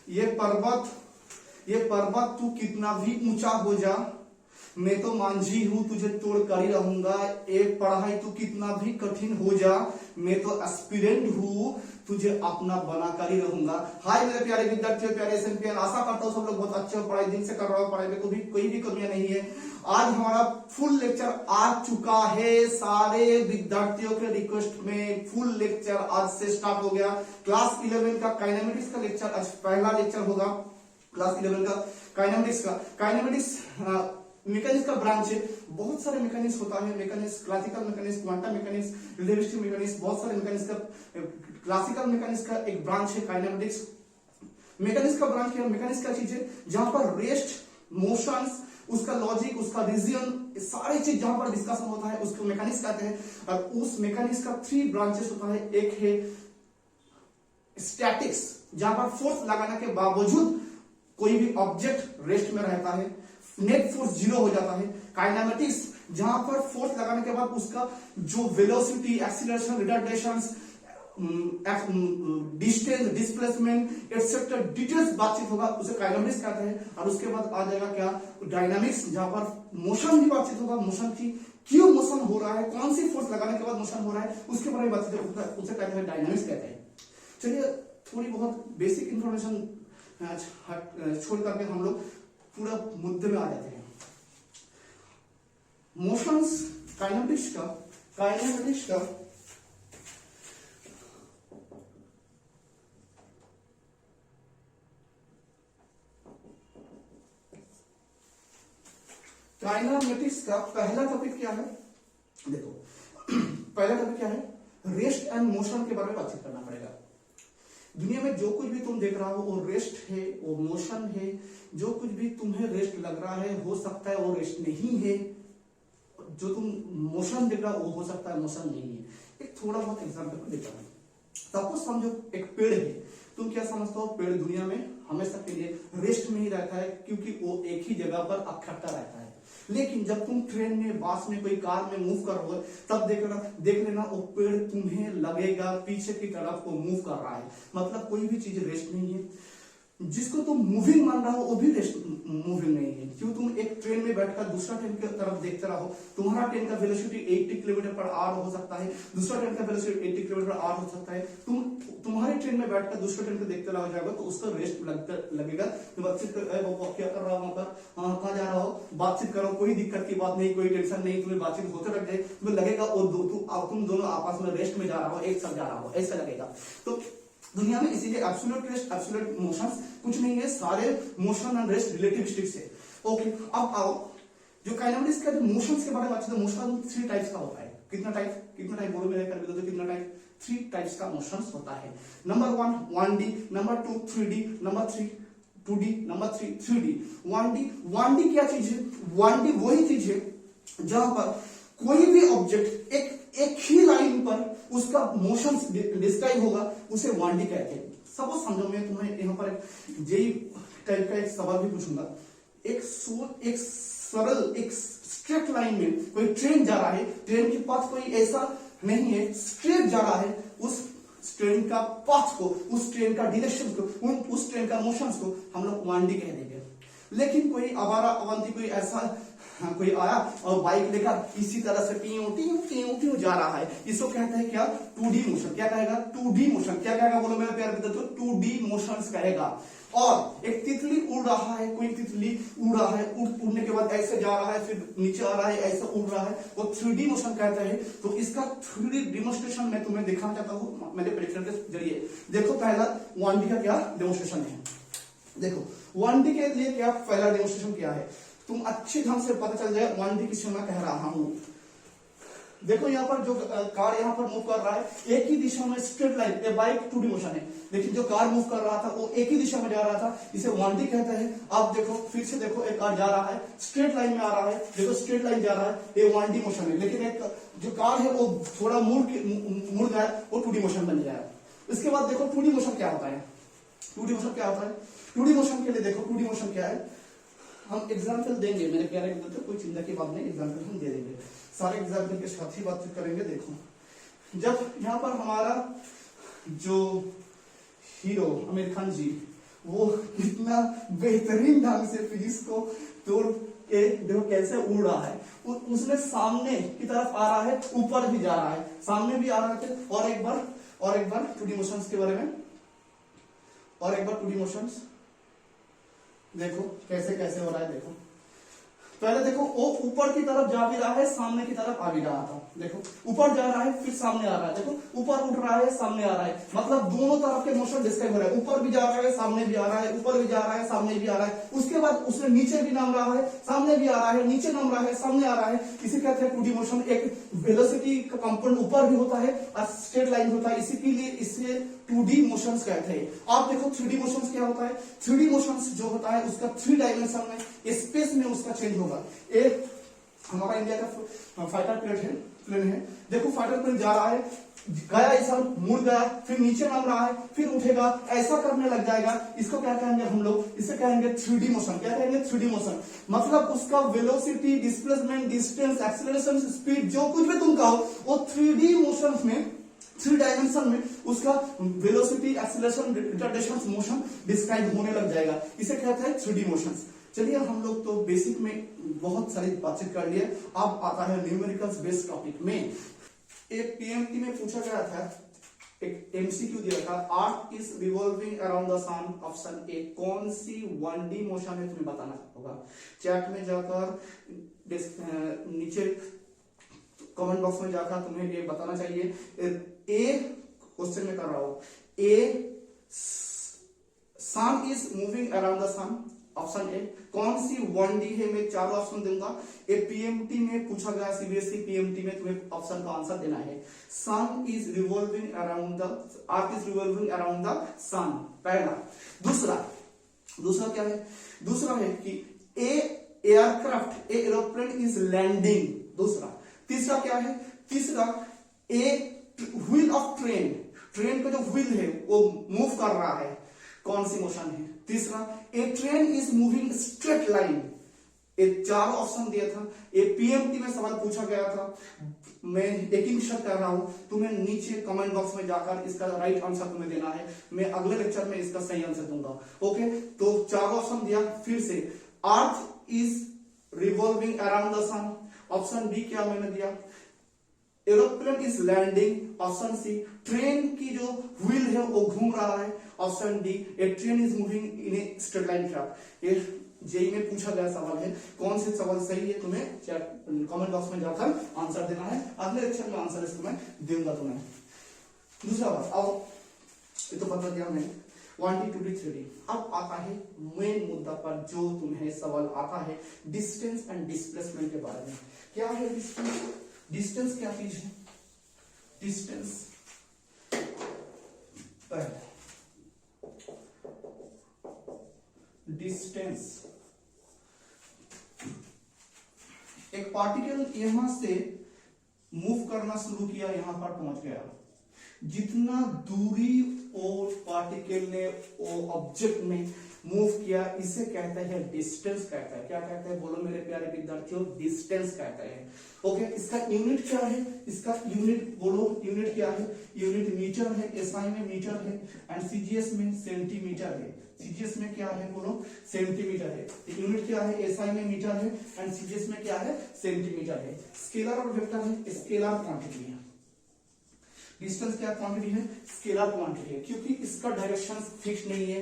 ये पर्वत तू कितना भी ऊंचा हो जा, मैं तो मांझी हूं तुझे तोड़ कर ही रहूंगा। एक पढ़ाई तू कितना भी कठिन हो जा, मैं तो एस्पिरेंट हूं तुझे अपना बना कर ही रहूंगा। हाय मेरे प्यारे विद्यार्थियों, प्यारे एसएमपीएन, आशा करता हूँ सब लोग बहुत अच्छे हो, पढ़ाई दिन से कर रहा हो, पढ़ाई में कोई भी कमियां नहीं है। आज हमारा फुल लेक्चर आ चुका है, सारे विद्यार्थियों के रिक्वेस्ट में फुल लेक्चर आज से स्टार्ट हो गया। क्लास 11 का काइनेमेटिक्स का लेक्चर आज पहला लेक्चर होगा। क्लास 11 का काइनेमेटिक्स मैकेनिक्स का ब्रांच है। बहुत सारे मैकेनिक्स होता है, mechanics, classical mechanics, quantum mechanics, relativistic mechanics, बहुत सारे मैकेनिक्स का क्लासिकल मैकेनिक्स का एक ब्रांच है काइनेमेटिक्स। मैकेनिक्स का ब्रांच क्या, मैकेनिक्स क्या चीज है जहां पर रेस्ट, मोशंस, उसका लॉजिक, उसका रीजन, सारी चीज जहां पर डिस्कशन होता है उसको मैकेनिक्स कहते हैं। और उस मैकेनिक्स का 3 ब्रांचेस होता है। एक है स्टैटिक्स, जहां पर फोर्स लगाने के बावजूद कोई भी ऑब्जेक्ट रेस्ट में रहता है, नेट फोर्स 0 हो जाता है। काइनेमेटिक्स, जहां पर फोर्स लगाने के बाद उसका जो velocity, acceleration, retardation, distance, displacement etcetera details बातचीत होगा, उसे काइनेमेटिक्स कहते हैं। और उसके बाद आ जाएगा क्या, डायनामिक्स, जहां पर मोशन की बातचीत होगा, मोशन की क्यों मोशन हो रहा है, कौन सी फोर्स लगाने के बाद मोशन हो रहा है, उसके बारे में बातचीत होगा, उसे कहते हैं डायनामिक्स कहते हैं। चलिए थोड़ी बहुत बेसिक इंफॉर्मेशन छोड़ करके हम लोग पूरा मुद्दे में आ जाते हैं। मोशंस काइनेमेटिक्स का काइनेमेटिक्स का पहला टॉपिक क्या है, देखो पहला टॉपिक क्या है, रेस्ट एंड मोशन के बारे में बातचीत करना पड़ेगा। दुनिया में जो कुछ भी तुम देख रहा हो वो रेस्ट है, वो मोशन है। जो कुछ भी तुम्हें रेस्ट लग रहा है हो सकता है वो रेस्ट नहीं है, जो तुम मोशन देख रहा हो वो हो सकता है मोशन नहीं है। एक थोड़ा बहुत एग्जांपल को देता हूं। सपोज समझो एक पेड़ है, तुम क्या समझते हो, पेड़ दुनिया में हमेशा के लिए रेस्ट में ही रहता है क्योंकि वो एक ही जगह पर इकट्ठा रहता है। लेकिन जब तुम ट्रेन में, बस में, कोई कार में मूव कर रहे हो, तब देख लेना वो पेड़ तुम्हें लगेगा पीछे की तरफ को मूव कर रहा है। मतलब कोई भी चीज रेस्ट नहीं है। जिसको तुम मूविंग मान रहा हो वो भी रेस्ट मूविंग नहीं है। क्यों, तुम एक ट्रेन में बैठकर दूसरा ट्रेन की तरफ देखते रहो, तुम्हारा ट्रेन का वेलोसिटी 80 किलोमीटर पर आवर हो सकता है, दूसरा ट्रेन का वेलोसिटी 80 किलोमीटर पर आवर हो सकता है। तुम्हारे ट्रेन में बैठकर दूसरे ट्रेन को देखते रहो जाएगा तो उसका रेस्ट लगेगा। तो बातचीत क्या कर रहा हो, वहां पर कहाँ जा रहा हो, बातचीत करो, कोई दिक्कत की बात नहीं, कोई टेंशन नहीं, तुम्हें बातचीत होते रह जाए, तुम्हें लगेगा तुम दोनों आपस में रेस्ट में जा रहा हो, एक साथ जा रहा हो, ऐसा लगेगा। तो दुनिया में इसीलिए एब्सोल्यूट रेस्ट, एब्सोल्यूट मोशंस कुछ नहीं है, सारे मोशन एंड रेस्ट रिलेटिविस्टिक है। ओके, अब आओ जो काइनेमेटिक्स का जो मोशंस के बारे में बात, मोशन 3 टाइप्स का होता है। कितना टाइप बोलो मेरे कर दो, कितना टाइप, 3 टाइप्स का मोशंस होता है। Number 1 1D, number 2 3D, number 3 2D, number 3 3D। 1D क्या चीज है, 1D वही चीज है जहां पर कोई भी ऑब्जेक्ट एक ही लाइन पर उसका मोशन डिस्क्राइब होगा, उसे 1D कहते हैं। सपोज समझो मैं तुम्हें यहाँ पर जेई टाइप का एक सवाल भी पूछूंगा। एक सरल, एक स्ट्रेट लाइन में कोई ट्रेन जा रहा है, ट्रेन की पाथ कोई ऐसा नहीं है, स्ट्रेट जा रहा है, उस ट्रेन का पाथ को, उस ट्रेन का डायरेक्शन को, उस ट्रेन का मोशन को हम लोग 1D कह देंगे। लेकिन कोई आवारा अवंती कोई ऐसा कोई आया और बाइक लेकर इसी तरह से टीं जा रहा है, इसको कहते हैं क्या, 2D मोशन। क्या कहेगा, 2D मोशन। क्या कहेगा बोलो मेरे प्यारे विद्यार्थियों, 2D मोशंस कहेगा। और एक तितली उड़ रहा है, कोई तितली उड़ रहा है, उड़ने के बाद ऐसे जा रहा है, फिर नीचे आ रहा है, ऐसे उड़ रहा है, वो 3D मोशन कहते हैं। तो इसका 3D डेमोन्स्ट्रेशन मैं तुम्हें दिखाना चाहता हूँ मेरे परीक्षण के जरिए। देखो पहला 1D का क्या डेमोन्स्ट्रेशन है। देखो 1D के लिए क्या पहला डेमोन्स्ट्रेशन क्या है, तुम अच्छे ढंग से पता चल जाए 1D किस मैं कह रहा हूं। देखो यहाँ पर जो कार यहाँ पर मूव कर रहा है एक ही दिशा में, स्ट्रेट लाइन, ये बाइक 2D मोशन है, लेकिन जो कार मूव कर रहा था वो एक ही दिशा में जा रहा था, इसे 1D कहते हैं। आप देखो फिर से देखो, एक कार जा रहा है, स्ट्रेट लाइन में आ रहा है, देखो स्ट्रेट लाइन जा रहा है, ये 1D मोशन है। लेकिन एक जो कार है वो थोड़ा मुड़ गया, वो 2D मोशन बन गया। इसके बाद देखो 2D मोशन क्या होता है, 2D मोशन क्या होता है। 2D मोशन के लिए देखो 2D मोशन क्या है, हम एग्जाम्पल देंगे मेरे प्यारे विद्यार्थियों, कोई चिंता की बात नहीं, एग्जाम्पल हम दे देंगे, सारे एग्जाम्पल के साथ ही बातचीत करेंगे। देखो जब यहाँ पर हमारा जो हीरो आमिर खान जी वो कितना बेहतरीन ढंग से फिजिक्स को तोड़ के देखो कैसे उड़ रहा है। उसने सामने की तरफ आ रहा है, ऊपर भी जा रहा है, सामने भी आ रहा है। और एक बार 2D मोशंस के बारे में, और एक बार 2D मोशंस देखो कैसे कैसे हो रहा है। देखो पहले देखो वो ऊपर की तरफ जा भी रहा है, सामने की तरफ आ भी रहा था। देखो ऊपर जा रहा है, फिर सामने आ रहा है। देखो ऊपर उठ रहा है, सामने आ रहा है, मतलब दोनों तरफ के मोशन डिस्क्राइब हो रहा है। ऊपर भी जा रहा है, सामने भी आ रहा है, ऊपर भी जा रहा है, सामने भी आ रहा है। उसके बाद उसने नीचे भी नाम रहा है, सामने भी आ रहा है, नीचे नाम रहा है, सामने आ रहा है। इसे कहते हैं 2D मोशन। एक वेलोसिटी का कंपोनेंट ऊपर भी होता है और स्ट्रेट लाइन होता है, इसी के लिए इसे 2D मोशंस कहते हैं। आप देखो 3D मोशंस क्या होता है। 3D मोशंस जो होता है उसका 3 डायमेंशन में स्पेस में उसका चेंज होगा। एक हमारा इंडिया का फाइटर प्लेन है। देखो फाइटर प्लेन जा रहा है, गया ऐसा, मुड़ गया, फिर नीचे नाम रहा है, फिर उठेगा, ऐसा करने लग जाएगा। इसको क्या कहेंगे हम लोग, इसे कहेंगे 3D मोशन। क्या कहेंगे 3D मोशन, मतलब उसका velocity, displacement, distance, acceleration, speed, जो कुछ भी तुम कहो वो 3D मोशन में, 3 डायमेंशन में उसका velocity, acceleration, retardation, motion describe होने लग जाएगा। इसे कहते हैं 3D मोशन। चलिए हम लोग तो बेसिक में बहुत सारी बातचीत कर लिए, अब आता है न्यूमेरिकल्स बेस्ड टॉपिक में। एक पीएमटी में पूछा गया था, एक एमसीक्यू दिया था, earth is revolving around the sun, option A. कौन सी 1D मोशन है तुम्हें बताना होगा। चैट में जाकर नीचे कमेंट बॉक्स में जाकर तुम्हें ये बताना चाहिए। ए क्वेश्चन में कर रहा हूं, a sun is moving around the sun, option A. कौन सी 1D है, मैं चारों ऑप्शन दूंगा। ए पीएमटी में पूछा गया, सीबीएसई पीएमटी में तुम्हें ऑप्शन का आंसर देना है। Sun is revolving around the earth, is revolving around the sun, पहला। दूसरा क्या है, दूसरा है कि a aircraft, a aeroplane is landing, दूसरा। तीसरा क्या है, तीसरा a wheel of train, train का जो व्हील है वो मूव कर रहा है, कौन सी मोशन है। तीसरा a train is moving straight line. ये चार ऑप्शन दिया था। ये पीएमटी में सवाल पूछा गया था, मैं एक ही शर्त कर रहा हूं, तुम्हें नीचे कमेंट बॉक्स में जाकर इसका राइट आंसर तुम्हें देना है। मैं अगले लेक्चर में इसका सही आंसर दूंगा। ओके, तो चार ऑप्शन दिया फिर से। Earth is revolving around the sun, option B क्या मैंने दिया। Aeroplane is landing, option C. Train की जो व्हील है वो घूम रहा है, option D. A train is moving in a straight line track. ये जेई में पूछा गया सवाल है, कौन से सवाल सही है तुम्हें कमेंट बॉक्स में जाकर आंसर देना है। अगले लेक्चर में आंसर इसको मैं दूंगा तुम्हें। दूसरा बात, आओ ये तो बता दिया मैंने 1D 2D 3D। अब आता है मेन मुद्दा पर जो तुम्हें सवाल आता है, डिस्टेंस एंड डिस्प्लेसमेंट के बारे में। क्या है डिस्टेंस, डिस्टेंस क्या चीज है। डिस्टेंस डिस्टेंस, एक पार्टिकल यहां से मूव करना शुरू किया, यहां पर पहुंच गया। जितना दूरी वो पार्टिकल ने वो ऑब्जेक्ट में मूव किया, इसे कहते हैं डिस्टेंस कहता है। क्या कहते हैं बोलो मेरे प्यारे विद्यार्थियों, डिस्टेंस कहते हैं। ओके, इसका यूनिट क्या है, इसका यूनिट बोलो, यूनिट क्या है। यूनिट मीटर है, एसआई में मीटर है एंड सीजीएस में सेंटीमीटर है। सीजीएस में क्या है बोलो, सेंटीमीटर है। यूनिट क्या है, एसआई में मीटर है एंड सीजीएस में क्या है, सेंटीमीटर है। स्केलर और वेक्टर है, स्केलर क्वांटिटी है। डिस्टेंस क्या क्वांटिटी है, स्केलर क्वांटिटी है, क्योंकि इसका डायरेक्शन फिक्स नहीं है।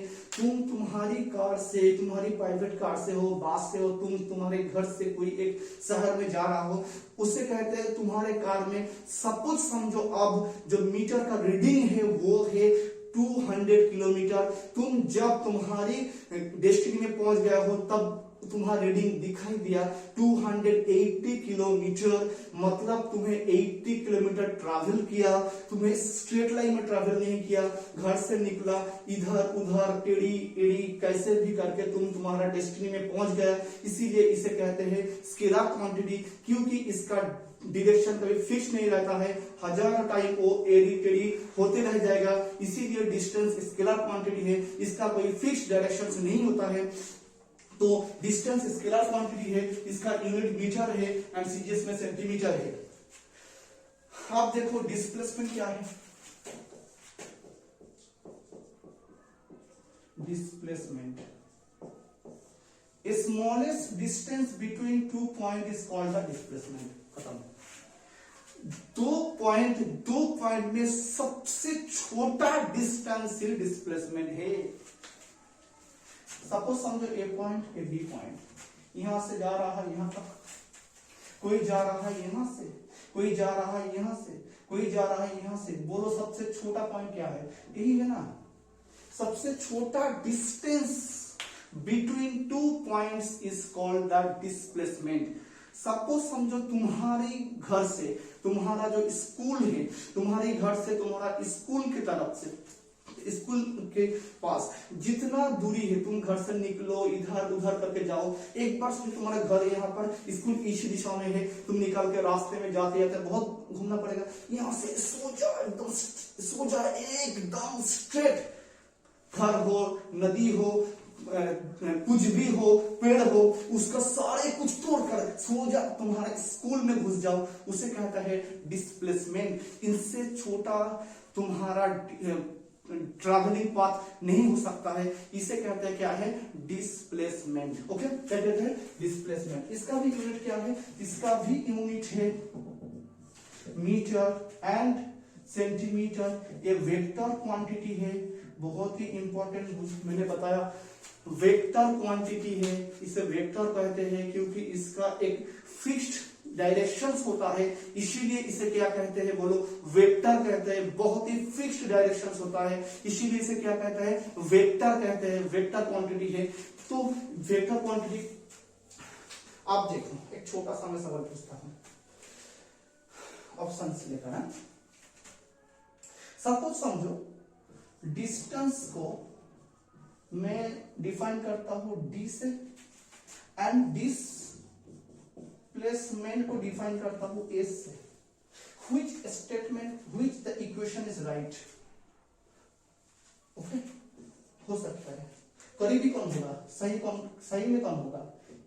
तुम्हारी कार से, तुम्हारी प्राइवेट कार से हो, बस से हो, तुम्हारे घर से कोई एक शहर में जा रहा हो, उससे कहते हैं तुम्हारे कार में सपोज समझो अब जो मीटर का रीडिंग है वो है 200 किलोमीटर। तुम जब तुम्हारी डेस्टिनी में पहुंच गए हो तब तुम्हारा रीडिंग दिखाई दिया 280 किलोमीटर, मतलब तुम्हें 80 किलोमीटर ट्रैवल किया। तुम्हें स्ट्रेट लाइन में ट्रैवल नहीं किया, घर से निकला, इधर उधर टेढ़ी एड़ी कैसे भी करके तुम्हारा डेस्टिनी में पहुंच गया। इसीलिए इसे कहते हैं स्केलर क्वांटिटी, क्योंकि इसका डायरेक्शन कभी फिक्स नहीं रहता है, हजार टाइम वो एड़ी टेढ़ी होते रह जाएगा। इसीलिए डिस्टेंस स्केलर क्वांटिटी है, इसका कोई फिक्स डायरेक्शन नहीं होता है। तो डिस्टेंस स्केलर क्वांटिटी है, इसका यूनिट मीटर है एंड सीजीएस में सेंटीमीटर है। आप देखो डिस्प्लेसमेंट क्या है। Displacement. Smallest distance between two point is called the displacement. खत्म। दो पॉइंट में सबसे छोटा डिस्टेंस ही डिस्प्लेसमेंट है। सपोज समझो ए पॉइंट, ए बी पॉइंट, यहां से जा रहा है यहां तक, कोई जा रहा है यहां से, कोई जा रहा है यहां से, कोई जा रहा है यहां से। बोलो सबसे छोटा पॉइंट क्या है? यही है ना। सबसे छोटा distance between two points is called the displacement. Suppose समझो तुम्हारी घर से, तुम्हारा जो स्कूल है, तुम्हारे घर से तुम्हारा स्कूल की तरफ से, स्कूल के पास जितना दूरी है, तुम घर से निकलो, इधर उधर करके जाओ, एक बार से तुम्हारा घर यहाँ पर, स्कूल इस दिशा में है, तुम निकल के रास्ते में जाते जाते बहुत घूमना पड़ेगा, यहाँ से सोजा एकदम सोजा एकदम स्ट्रेट, घर हो, नदी हो, कुछ भी हो, पेड़ हो, उसका सारे कुछ तोड़कर सोजा तुम्हारे स्कूल में घुस जाओ, उसे कहता है डिस्प्लेसमेंट। इनसे छोटा तुम्हारा ट्रैवलिंग पाथ नहीं हो सकता है, इसे कहते हैं क्या है? डिस्प्लेसमेंट। ओके, क्या कहते हैं? डिस्प्लेसमेंट। इसका भी यूनिट क्या है? इसका भी यूनिट है मीटर एंड सेंटीमीटर। ये वेक्टर क्वांटिटी है, बहुत ही इंपॉर्टेंट मैंने बताया, वेक्टर क्वांटिटी है। इसे वेक्टर कहते हैं क्योंकि इसका एक फिक्स्ड डायरेक्शंस होता है, इसीलिए इसे क्या कहते हैं? बोलो, वेक्टर कहते हैं। बहुत ही फिक्स्ड डायरेक्शंस होता है, इसीलिए इसे क्या कहते हैं? वेक्टर कहते हैं। वेक्टर क्वांटिटी है। तो वेक्टर क्वांटिटी आप देखो, एक छोटा सा मैं सवाल पूछता हूं, ऑप्शन से लेकर है। सपोज समझो डिस्टेंस को मैं डिफाइन करता हूं डी से, एंड डिस्प्लेसमेंट को डिफाइन करता हूं एस से। Which statement, which the equation is right? Okay, हो सकता है करीबी कौन होगा, सही कौन, सही में कौन होगा?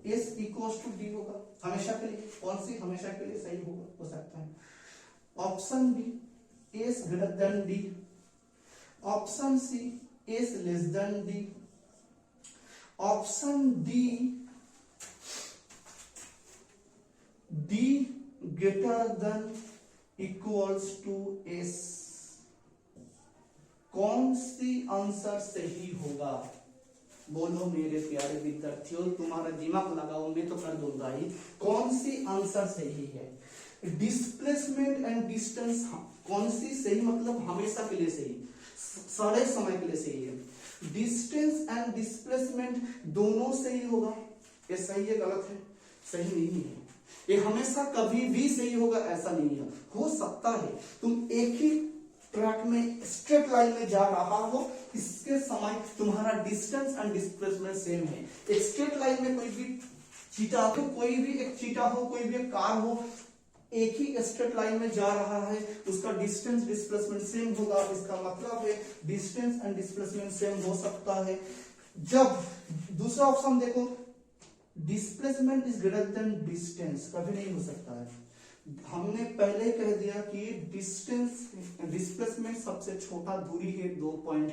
एस इक्वल्स टू डी होगा हमेशा के लिए। कौन सी हमेशा के लिए सही होगा? हो सकता है option B S greater than D, option C S less than D, option D D greater than equals to S. कौन सी आंसर सही होगा? बोलो मेरे प्यारे विद्यार्थियों, तुम्हारा दिमाग लगाओ, मैं तो कर दूंगा ही। कौन सी आंसर सही है? डिस्प्लेसमेंट एंड डिस्टेंस, कौन सी सही? मतलब हमेशा के लिए सही, सारे समय के लिए सही है। डिस्टेंस एंड डिस्प्लेसमेंट दोनों सही होगा। ये सही है, गलत है? सही नहीं है। ये हमेशा कभी भी सही होगा ऐसा नहीं है। हो सकता है तुम एक ही ट्रैक में स्ट्रेट लाइन में जा रहा हो, इसके समय तुम्हारा डिस्टेंस एंड डिस्प्लेसमेंट सेम है। एक स्ट्रेट लाइन में कोई भी चीटा हो, कोई भी एक चीटा हो, कोई भी एक कार हो, एक ही स्ट्रेट लाइन में जा रहा है, उसका डिस्टेंस डिस्प्लेसमेंट सेम होगा। इसका मतलब है डिस्टेंस एंड डिस्प्लेसमेंट सेम हो सकता है। जब दूसरा ऑप्शन देखो, displacement is greater than distance, कभी नहीं हो सकता है। हमने पहले कह दिया कि डिस्टेंस, डिस्प्लेसमेंट सबसे छोटा दूरी है दो पॉइंट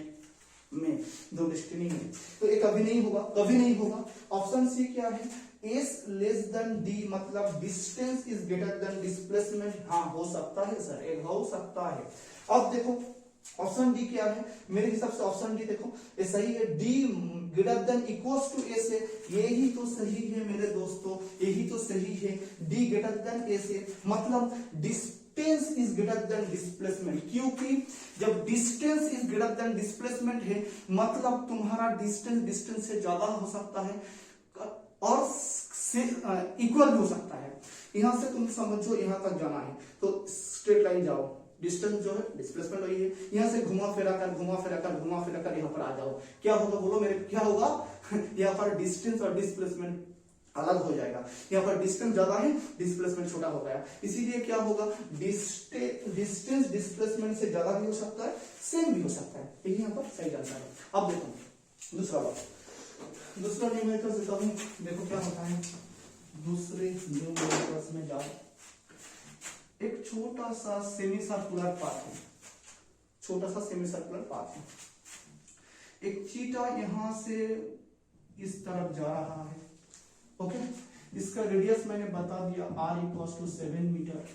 में, दो डिस्टेंस में, तो ये कभी नहीं होगा, कभी नहीं होगा। ऑप्शन सी क्या है? एस लेस देन डी, मतलब distance is greater than displacement. हाँ, हो सकता है सर, एक हो सकता है। अब देखो ऑप्शन डी क्या है? मेरे हिसाब से ऑप्शन डी देखो ये सही है। D greater than equals to A से, यही तो सही है मेरे दोस्तों, यही तो सही है। डी ग्रेटर देन ए से मतलब distance is greater than displacement, क्योंकि जब distance is greater than displacement है मतलब तुम्हारा डिस्टेंस से ज्यादा हो सकता है और से इक्वल भी हो सकता है। यहां से तुम समझो यहां तक जाना है तो स्ट्रेट लाइन जाओ, डिस्टेंस जो है डिस्प्लेसमेंट वही है। यहां से घुमा फिरा कर यहां पर आ जाओ, क्या होगा? बोलो मेरे, क्या होगा? यहाँ पर डिस्टेंस और डिस्प्लेसमेंट अलग हो जाएगा। यहाँ पर डिस्टेंस ज्यादा है, डिस्प्लेसमेंट छोटा हो गया, इसीलिए क्या होगा? डिस्टेंस डिस्प्लेसमेंट से ज्यादा भी हो सकता है, सेम भी हो सकता है। यही यहाँ पर सही जानकारी। अब देखो दूसरा बात, दूसरा न्यूमेरिकल्स देता हूं, देखो क्या होता है। दूसरे न्यूमेरिकल्स में जाओ, एक छोटा सा सेमी सर्कुलर पाथ है, छोटा सा सेमी सर्कुलर पाथ है। एक चीटा यहां से इस तरफ जा रहा है, ओके। इसका रेडियस मैंने बता दिया r = 7 metre.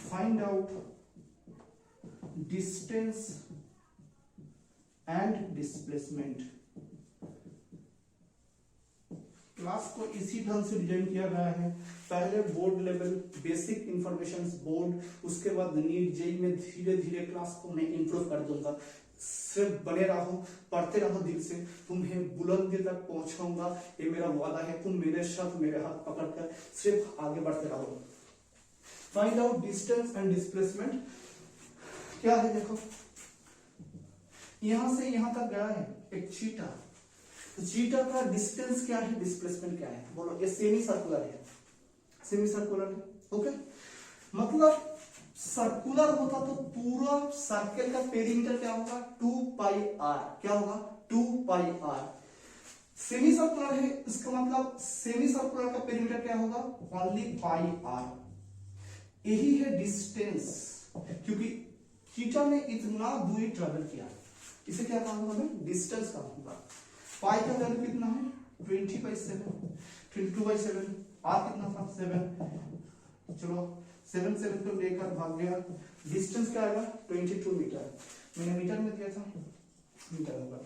Find out distance and displacement. Class को इसी ढंग से डिजाइन किया गया है। पहले board level basic information board, उसके बाद नीट जेई में धीरे धीरे क्लास को मैं इंप्रूव कर दूंगा। सिर्फ बने रहो, पढ़ते रहो दिल से, तुम्हें बुलंदी तक पहुंचाऊंगा, ये मेरा वादा है। तुम मेरे साथ मेरे हाथ पकड़कर सिर्फ आगे बढ़ते रहो। Find out distance and displacement क्या है, देखो यहां से यहां तक गया है एक चीटा, चीटा का डिस्टेंस क्या है, डिस्प्लेसमेंट क्या है, बोलो। ये सेमी सर्कुलर है, सेमी सर्कुलर है, ओके। मतलब सर्कुलर होता तो पूरा सर्कल का पेरीमीटर क्या होगा, 2 पाई r। क्या होगा, 2 पाई r। सेमी सर्कुलर है, इसका मतलब सेमी सर्कुलर का पेरीमीटर क्या होगा, ओनली पाई r। यही है डिस्टेंस, क्योंकि थीटा ने इतना दूरी ट्रेवल किया, इसे क्या कहा हमें, डिस्टेंस कहा होगा। पाई का वैल्यू कितना है, 20/7, 22/7। r कितना था, 7। चलो 7 को लेकर भाग गया, डिस्टेंस क्या आएगा, 22 मीटर। मैंने मीटर में दिया था, मीटर होगा।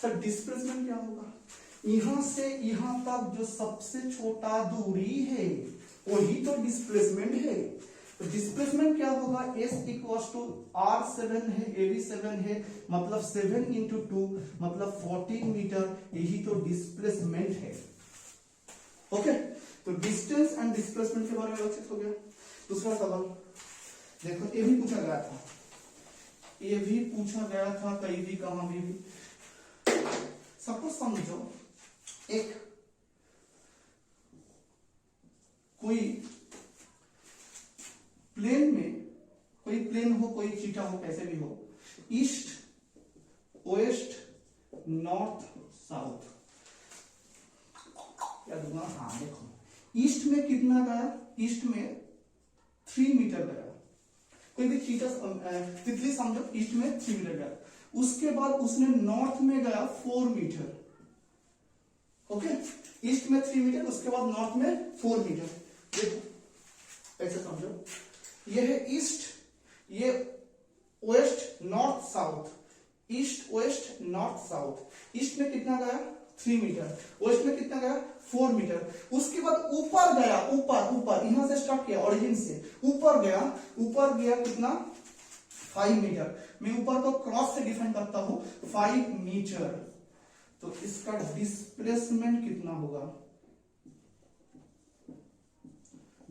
सर डिस्प्लेसमेंट क्या होगा, यहां से यहां तक जो सबसे छोटा दूरी है वही तो डिस्प्लेसमेंट है। तो डिस्प्लेसमेंट क्या होगा, S = R7 है, AB 7 है, मतलब 7 × 2 मतलब 14 मीटर, यही तो डिस्प्लेसमेंट है, ओके। तो डिस्टेंस एंड डिस्प्लेसमेंट के बारे में अच्छे हो गया। दूसरा सवाल देखो, ये भी पूछा गया था, ये भी पूछा गया था, कहीं भी कहां भी। सपोज समझो एक कोई प्लेन में, कोई प्लेन हो, कोई चीटा हो, कैसे भी हो, ईस्ट वेस्ट नॉर्थ साउथ, क्या दूंगा, हाँ देखो ईस्ट में कितना गया, ईस्ट में 3 मीटर गया। कोई भी चीटा तितली समझो, ईस्ट में 3 मीटर गया। उसके बाद उसने नॉर्थ में गया 4 मीटर, ओके। ईस्ट में 3 मीटर, उसके बाद नॉर्थ में 4 मीटर। देखो ऐसे समझो, ये है ईस्ट, ये west north south, east west north south. East में कितना गया, 3 मीटर, वेस्ट में कितना गया, 4 मीटर। उसके बाद ऊपर गया, ऊपर यहां से स्टार्ट किया, ओरिजिन से ऊपर गया कितना, 5 मीटर। मैं ऊपर को क्रॉस से डिफाइन करता हूं, 5 मीटर। तो इसका डिस्प्लेसमेंट कितना होगा,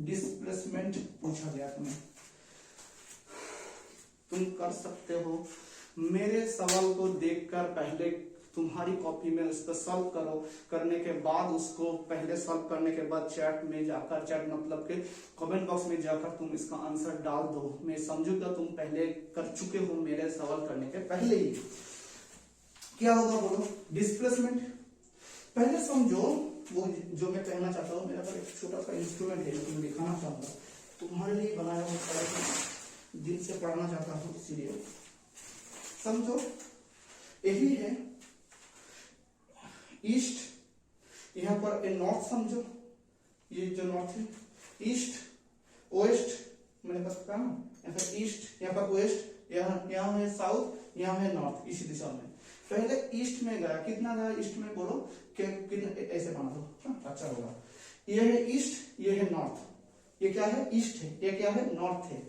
डिस्प्लेसमेंट पूछा गया तुम्हें, तुम कर सकते हो। मेरे सवाल को देखकर पहले तुम्हारी कॉपी में उसको सॉल्व करो, करने के बाद उसको पहले सॉल्व करने के बाद चैट में जाकर, चैट मतलब के कमेंट बॉक्स में जाकर तुम इसका आंसर डाल दो। मैं समझूंगा तुम पहले कर चुके हो मेरे सवाल करने के पहले ही। क्या होगा बोलो, डिस्प्लेसमेंट। पहले समझो वो जो मैं कहना चाहता हूँ, मेरे पास एक छोटा सा इंस्ट्रूमेंट है जो मैं दिखाना चाहूंगा, तुम्हारे लिए बनाया हुआ, दिल से पढ़ना चाहता हूँ, इसीलिए समझो। यही है ईस्ट, यहां पर ए नॉर्थ समझो, ये जो नॉर्थ है, ईस्ट वेस्ट मैंने बताया ना, यहाँ पर ईस्ट, यहाँ पर वेस्ट, यहाँ है साउथ, यहाँ है नॉर्थ, इसी दिशा में। पहले ईस्ट में गया, कितना गया ईस्ट में, बोलो ऐसे बना दो, अच्छा होगा। ये है ईस्ट, ये है नॉर्थ, ये क्या है, ईस्ट है, ये क्या है, नॉर्थ है।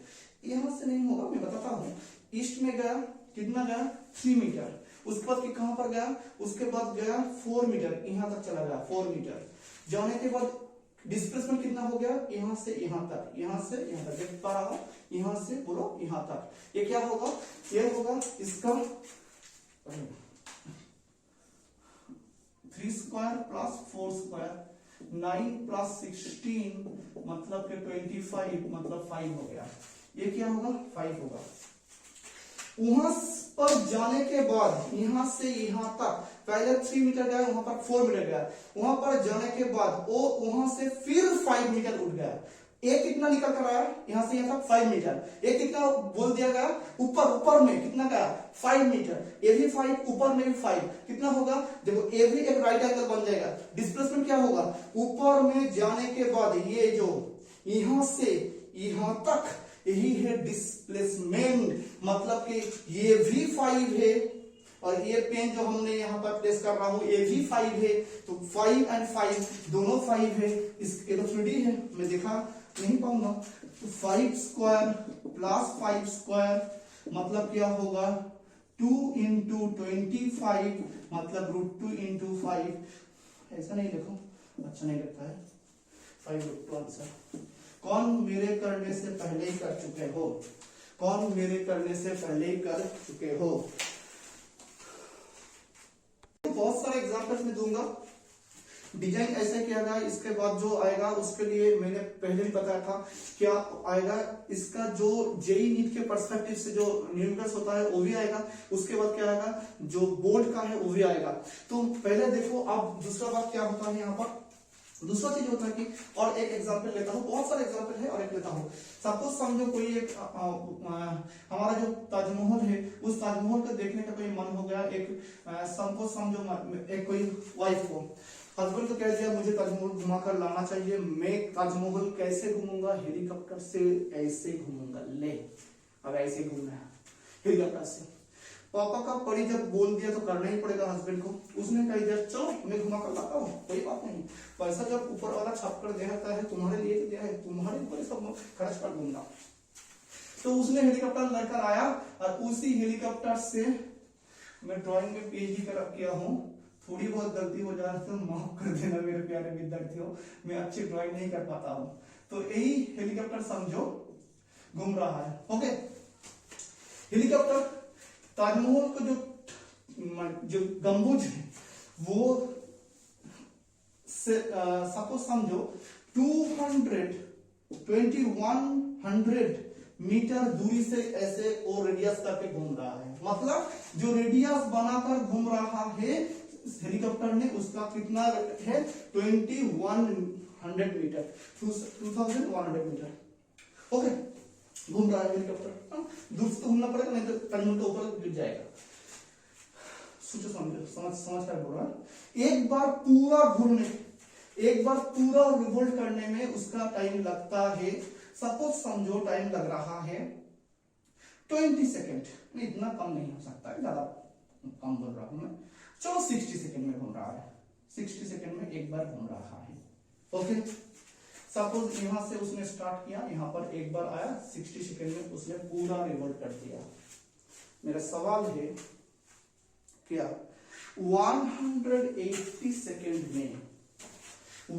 यहां से नहीं होगा, मैं बताता हूँ। ईस्ट में गया, कितना गया, 3 मीटर। उसके बाद कहां पर गया, उसके बाद गया 4 मीटर, यहां तक चला गया 4 मीटर। जाने के बाद डिस्प्लेसमेंट कितना हो गया, यहां से यहां तक, यहां से यहां तक, देख पा रहा हूं, यहां से बोलो यहां तक। ये क्या होगा, ये होगा इसका 3² + 4², 9 + 16 मतलब के 25, मतलब 5 हो गया। ये क्या होगा, 5 होगा। वहां पर जाने के बाद यहां से यहां तक पहले 3 मीटर गया, वहां पर 4 मीटर गया। वहां पर जाने के बाद वो वहां से फिर 5 मीटर उठ गया, ए कितना निकल कर आया यहां से यहां तक 5 मीटर, ए कितना बोल दिया गया ऊपर में कितना गया 5 मीटर, ए भी 5 ऊपर में भी 5 कितना होगा, देखो ए भी एक राइट एंगल बन जाएगा। डिस्प्लेसमेंट क्या होगा, ऊपर में जाने के बाद ये जो यहां से यहां तक यही है डिस्प्लेसमेंट, मतलब कि ये भी 5 है और ये पेन जो हमने यहाँ पर प्लेस कर रहा हूं ये भी 5 है, तो 5 and 5 दोनों 5 है। इसके तो 3D है, मैं देखा नहीं पाऊंगा, तो 5 स्क्वायर प्लस 5 स्क्वायर मतलब क्या होगा 2 into 25 मतलब √2 into 5, ऐसा नहीं देखो अच्छा नहीं लगता है, 5√2 आंसर। कौन मेरे करने से पहले ही कर चुके हो, कौन मेरे करने से पहले ही कर चुके हो। बहुत सारे एग्जांपल्स में दूंगा, डिजाइन ऐसे किया गया, इसके बाद जो आएगा उसके लिए मैंने पहले भी बताया था क्या आएगा, इसका जो जेई नीट के पर्सपेक्टिव से जो न्यूमेरिकल्स होता है वो भी आएगा, उसके बाद क्या आएगा जो बोर्ड का है वो भी आएगा। तो पहले देखो अब दूसरा बात क्या होता है यहाँ पर, दूसरा चीज होता है कि और एक एग्जांपल लेता हूँ, बहुत सारे एग्जांपल है और एक लेता हूँ। सपोज समझो कोई एक हमारा जो ताजमहल है उस ताजमहल को देखने का कोई मन हो गया, एक सपोज समझो एक कोई वाइफ को, हस्बैंड को कह दिया मुझे ताजमहल घुमा कर लाना चाहिए, मैं ताजमहल कैसे घूमूंगा, हेलीकॉप्टर से ऐसे घूमूंगा, ले अब ऐसे घूमना है हेलीकॉप्टर से। पापा का परी जब बोल दिया तो करना ही पड़ेगा हस्बैंड को, उसने कह दिया चलो मैं घुमा कर लाता हूँ कोई बात नहीं, पैसा जब ऊपर वाला छाप कर देता है तुम्हारे लिए दिया है, तुम्हारे ऊपर सब खर्च कर दूंगा। तो उसने हेलीकॉप्टर लेकर आया और उसी हेलीकॉप्टर से, मैं ड्राइंग में पीएचडी किया हूँ, थोड़ी बहुत गलती हो जाए तो माफ कर देना मेरे प्यारे विद्यार्थियों, मैं अच्छी ड्राइंग नहीं कर पाता हूँ। तो यही हेलीकॉप्टर समझो घूम रहा है, ओके। हेलीकॉप्टर ताजमहल को जो गंबुज है वो सपोज समझो 2100 मीटर दूरी से ऐसे और रेडियस करके घूम रहा है, मतलब जो रेडियस बनाकर घूम रहा है हेलीकॉप्टर ने उसका कितना है 2100 मीटर, 2100 मीटर, ओके। घूम रहा है हेलीकॉप्टर, दूर से तो घूमना पड़ेगा नहीं तो ताजमहल तो ऊपर गिर जाएगा। सोचो समझ कर बोल रहा, एक बार पूरा घूमने, एक बार पूरा रिवोल्ट करने में उसका टाइम लगता है, सपोज समझो टाइम लग रहा है 20 सेकेंड, इतना कम नहीं हो सकता है, ज्यादा कम बोल रहा हूं मैं, चलो 60 सेकेंड में घूम रहा है, 60 सेकेंड में एक बार घूम रहा है, ओके। सपोज यहां से उसने स्टार्ट किया, यहां पर एक बार आया, 60 सेकेंड में उसने पूरा रिवोल्ट कर दिया। मेरा सवाल है क्या 180 सेकेंड में,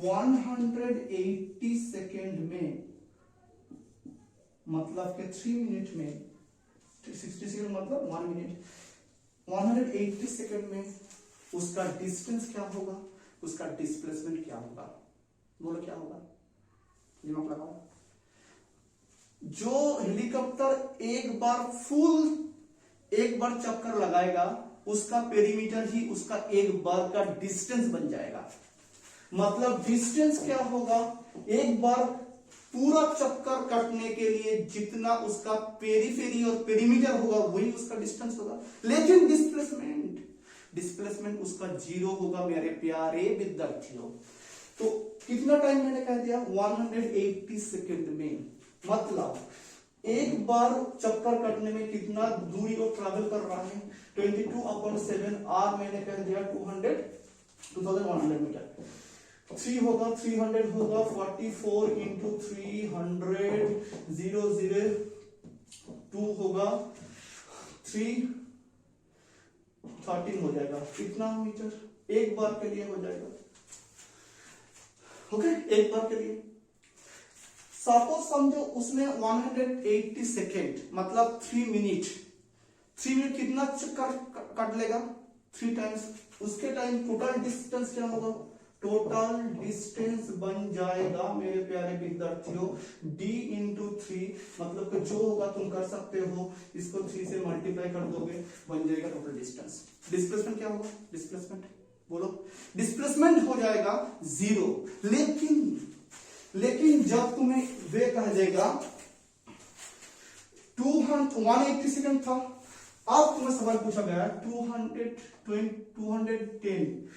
180 सेकेंड में मतलब के 3 मिनट में, 60 सेकेंड मतलब 1 मिनट, 180 सेकेंड में उसका डिस्टेंस क्या होगा, उसका डिस्प्लेसमेंट क्या होगा, बोलो क्या होगा, दिमाग लगाओ। जो हेलीकॉप्टर एक बार चक्कर लगाएगा उसका पेरीमीटर ही उसका एक बार का डिस्टेंस बन जाएगा, मतलब डिस्टेंस क्या होगा, एक बार पूरा चक्कर काटने के लिए जितना उसका पेरीफेरी और पेरीमीटर होगा वही उसका डिस्टेंस होगा, लेकिन डिस्प्लेसमेंट उसका 0 होगा मेरे प्यारे विद्यार्थियों। तो कितना टाइम मैंने कह दिया 180 सेकेंड में, मतलब एक बार चक्कर काटने में कितना दूरी को ट्रैवल कर रहा है 22/7 आर मैंने कह दिया 2100 मीटर, 3 होगा 300 होगा 44 into 300 002 होगा 13 हो जाएगा, कितना मीटर एक बार के लिए हो जाएगा, ओके एक बार के लिए। सपोज समझो उसने 180 सेकेंड मतलब 3 मिनट कितना चक्कर काट लेगा 3 टाइम्स, उसके टाइम टोटल डिस्टेंस क्या होगा, टोटल डिस्टेंस बन जाएगा मेरे प्यारे विद्यार्थियों d into 3, मतलब कि जो होगा तुम कर सकते हो, इसको 3 से मल्टीप्लाई कर दोगे बन जाएगा टोटल डिस्टेंस। डिस्प्लेसमेंट क्या होगा, डिस्प्लेसमेंट बोलो, डिस्प्लेसमेंट हो जाएगा 0, लेकिन लेकिन जब तुम्हें वे कह देगा 180 सेकंड था, अब तुम्हें सवाल पूछा गया 210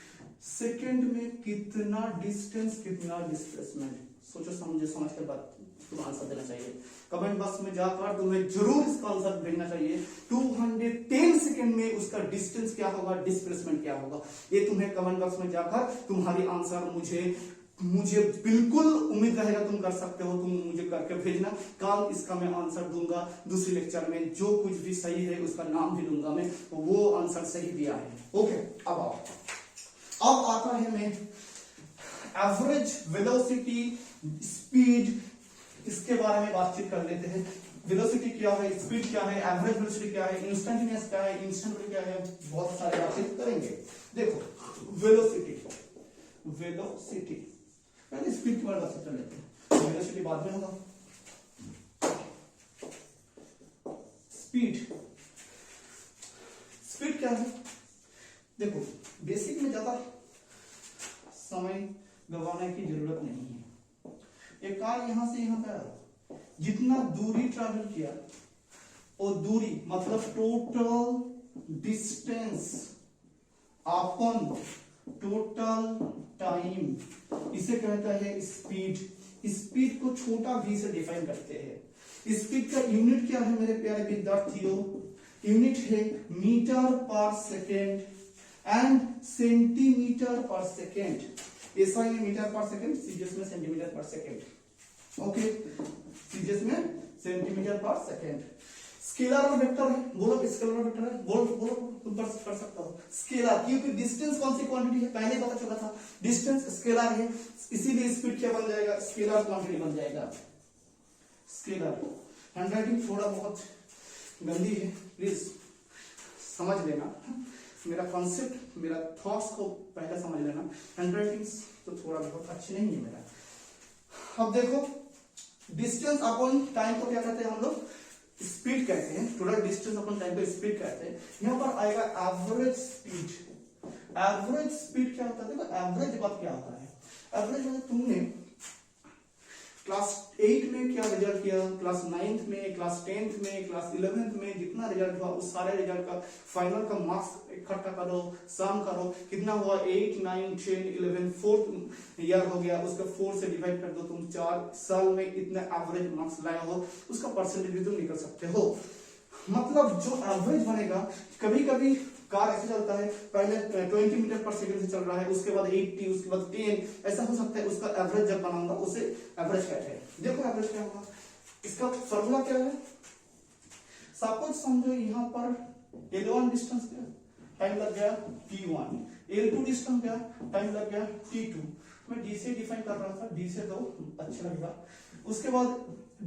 सेकंड में कितना डिस्टेंस, कितना डिस्प्लेसमेंट। सोचो समझो, समझ के बाद तुम्हें आंसर देना चाहिए। कमेंट बॉक्स में जाकर तुम्हें जरूर इसका आंसर भेजना चाहिए। 210 सेकंड में उसका डिस्टेंस क्या होगा, डिस्प्लेसमेंट क्या होगा, ये तुम्हें कमेंट बॉक्स में जाकर तुम्हारी आंसर मुझे बिल्कुल उम्मीद रहेगा तुम कर सकते हो, तुम मुझे करके भेजना। कल इसका मैं आंसर दूंगा दूसरी लेक्चर में, जो कुछ भी सही है उसका नाम भी दूंगा मैं, वो आंसर सही दिया है। ओके, अब आता है मैं एवरेज वेलोसिटी स्पीड, इसके बारे में बातचीत कर लेते हैं। वेलोसिटी क्या है, स्पीड क्या है, एवरेज वेलोसिटी क्या है, इंस्टेंटेनियस क्या है, इंस्टेंट क्या है, बहुत सारे बातचीत करेंगे। देखो वेलोसिटी पहले स्पीड के बारे में बात कर लेते हैं, वेलोसिटी बाद में होगा। स्पीड क्या है, देखो बेसिक में ज्यादा समय गंवाने की जरूरत नहीं है। एक कार यहां से यहां पे जितना दूरी ट्रैवल किया, और दूरी मतलब total distance upon total time, इसे कहता है स्पीड। स्पीड को छोटा v से डिफाइन करते हैं। स्पीड का यूनिट क्या है मेरे प्यारे विद्यार्थियों, यूनिट है मीटर पर सेकेंड एंड सेंटीमीटर पर सेकेंड। ऐसा ही मीटर पर सेकेंड, सीजीएस में सेंटीमीटर पर सेकेंड। ओके, सीजीएस में सेंटीमीटर पर सेकेंड। स्केलर और वेक्टर है, बोलो स्केलर और वेक्टर है, बोलो तुम कर सकते हो। स्केलर क्योंकि डिस्टेंस कौन सी क्वांटिटी है, पहले पता चला था, डिस्टेंस स्केलर है, इसीलिए स्पीड क्या बन जाएगा, स्केलर क्वांटिटी बन जाएगा। स्केलर, हैंडराइटिंग थोड़ा बहुत गंदी है, प्लीज समझ लेना मेरा कॉन्सेप्ट, मेरा थॉट्स को पहले समझ लेना। हैंडराइटिंग तो थोड़ा बहुत अच्छी नहीं है मेरा। अब देखो डिस्टेंस अपॉन टाइम को क्या कहते हैं हम लोग, स्पीड कहते हैं। टोटल डिस्टेंस अपॉन टाइम को स्पीड कहते हैं। यहां पर आएगा एवरेज स्पीड। एवरेज स्पीड क्या होता है, देखो एवरेज बात क्या होता है। एवरेज मतलब तुमने क्लास 8 में क्या रिजल्ट किया, क्लास 9th में, क्लास 10th में, क्लास 11th में जितना रिजल्ट हुआ उस सारे रिजल्ट का फाइनल का मार्क्स इकट्ठा करो, सम करो, कितना हुआ 8, 9, 10, 11, 4th ईयर हो गया, उसका 4 से डिवाइड कर दो, तुम 4 साल में इतने एवरेज मार्क्स लाए हो, उसका परसेंटेज भी तुम निकल सकते हो। मतलब जो एवरेज बनेगा, कभी कभी कार ऐसे चलता है, पहले 20 मीटर पर सेकंड से चल रहा है, उसके बाद 80, उसके बाद 10, ऐसा हो सकता है। उसका एवरेज जब बनाऊंगा उसे एवरेज कहते हैं। देखो एवरेज क्या होगा, इसका फॉर्मूला क्या है, सपोज समझो यहां पर L1 डिस्टेंस क्या, टाइम लग गया T1, L2 डिस्टेंस क्या, टाइम लग गया T2। मैं D से डिफाइन कर रहा था, D से तो अच्छा लगेगा। उसके बाद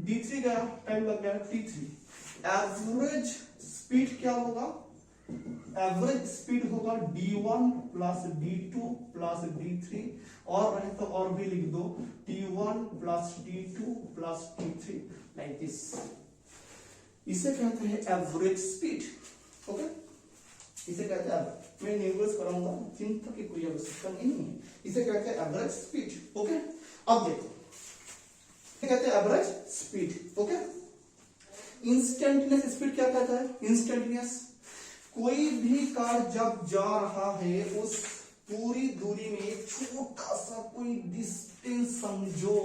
D3 गया, टाइम लग गया T3। एवरेज स्पीड क्या होगा, एवरेज स्पीड होगा D1 plus D2 plus D3, और रहे तो और भी लिख दो T1 plus T2 plus T3, like this. इसे कहते हैं एवरेज स्पीड। ओके, इसे कहते हैं, मैं न्यूमेरिकल्स कराऊंगा, चिंता की कोई आवश्यकता नहीं है। इसे कहते हैं एवरेज स्पीड। ओके, अब देखो इसे कहते हैं average speed. Okay, instantaneous speed क्या कहता है, इंस्टेंटेनियस कोई भी कार जब जा रहा है उस पूरी दूरी में एक छोटा सा कोई डिस्टेंस समझो,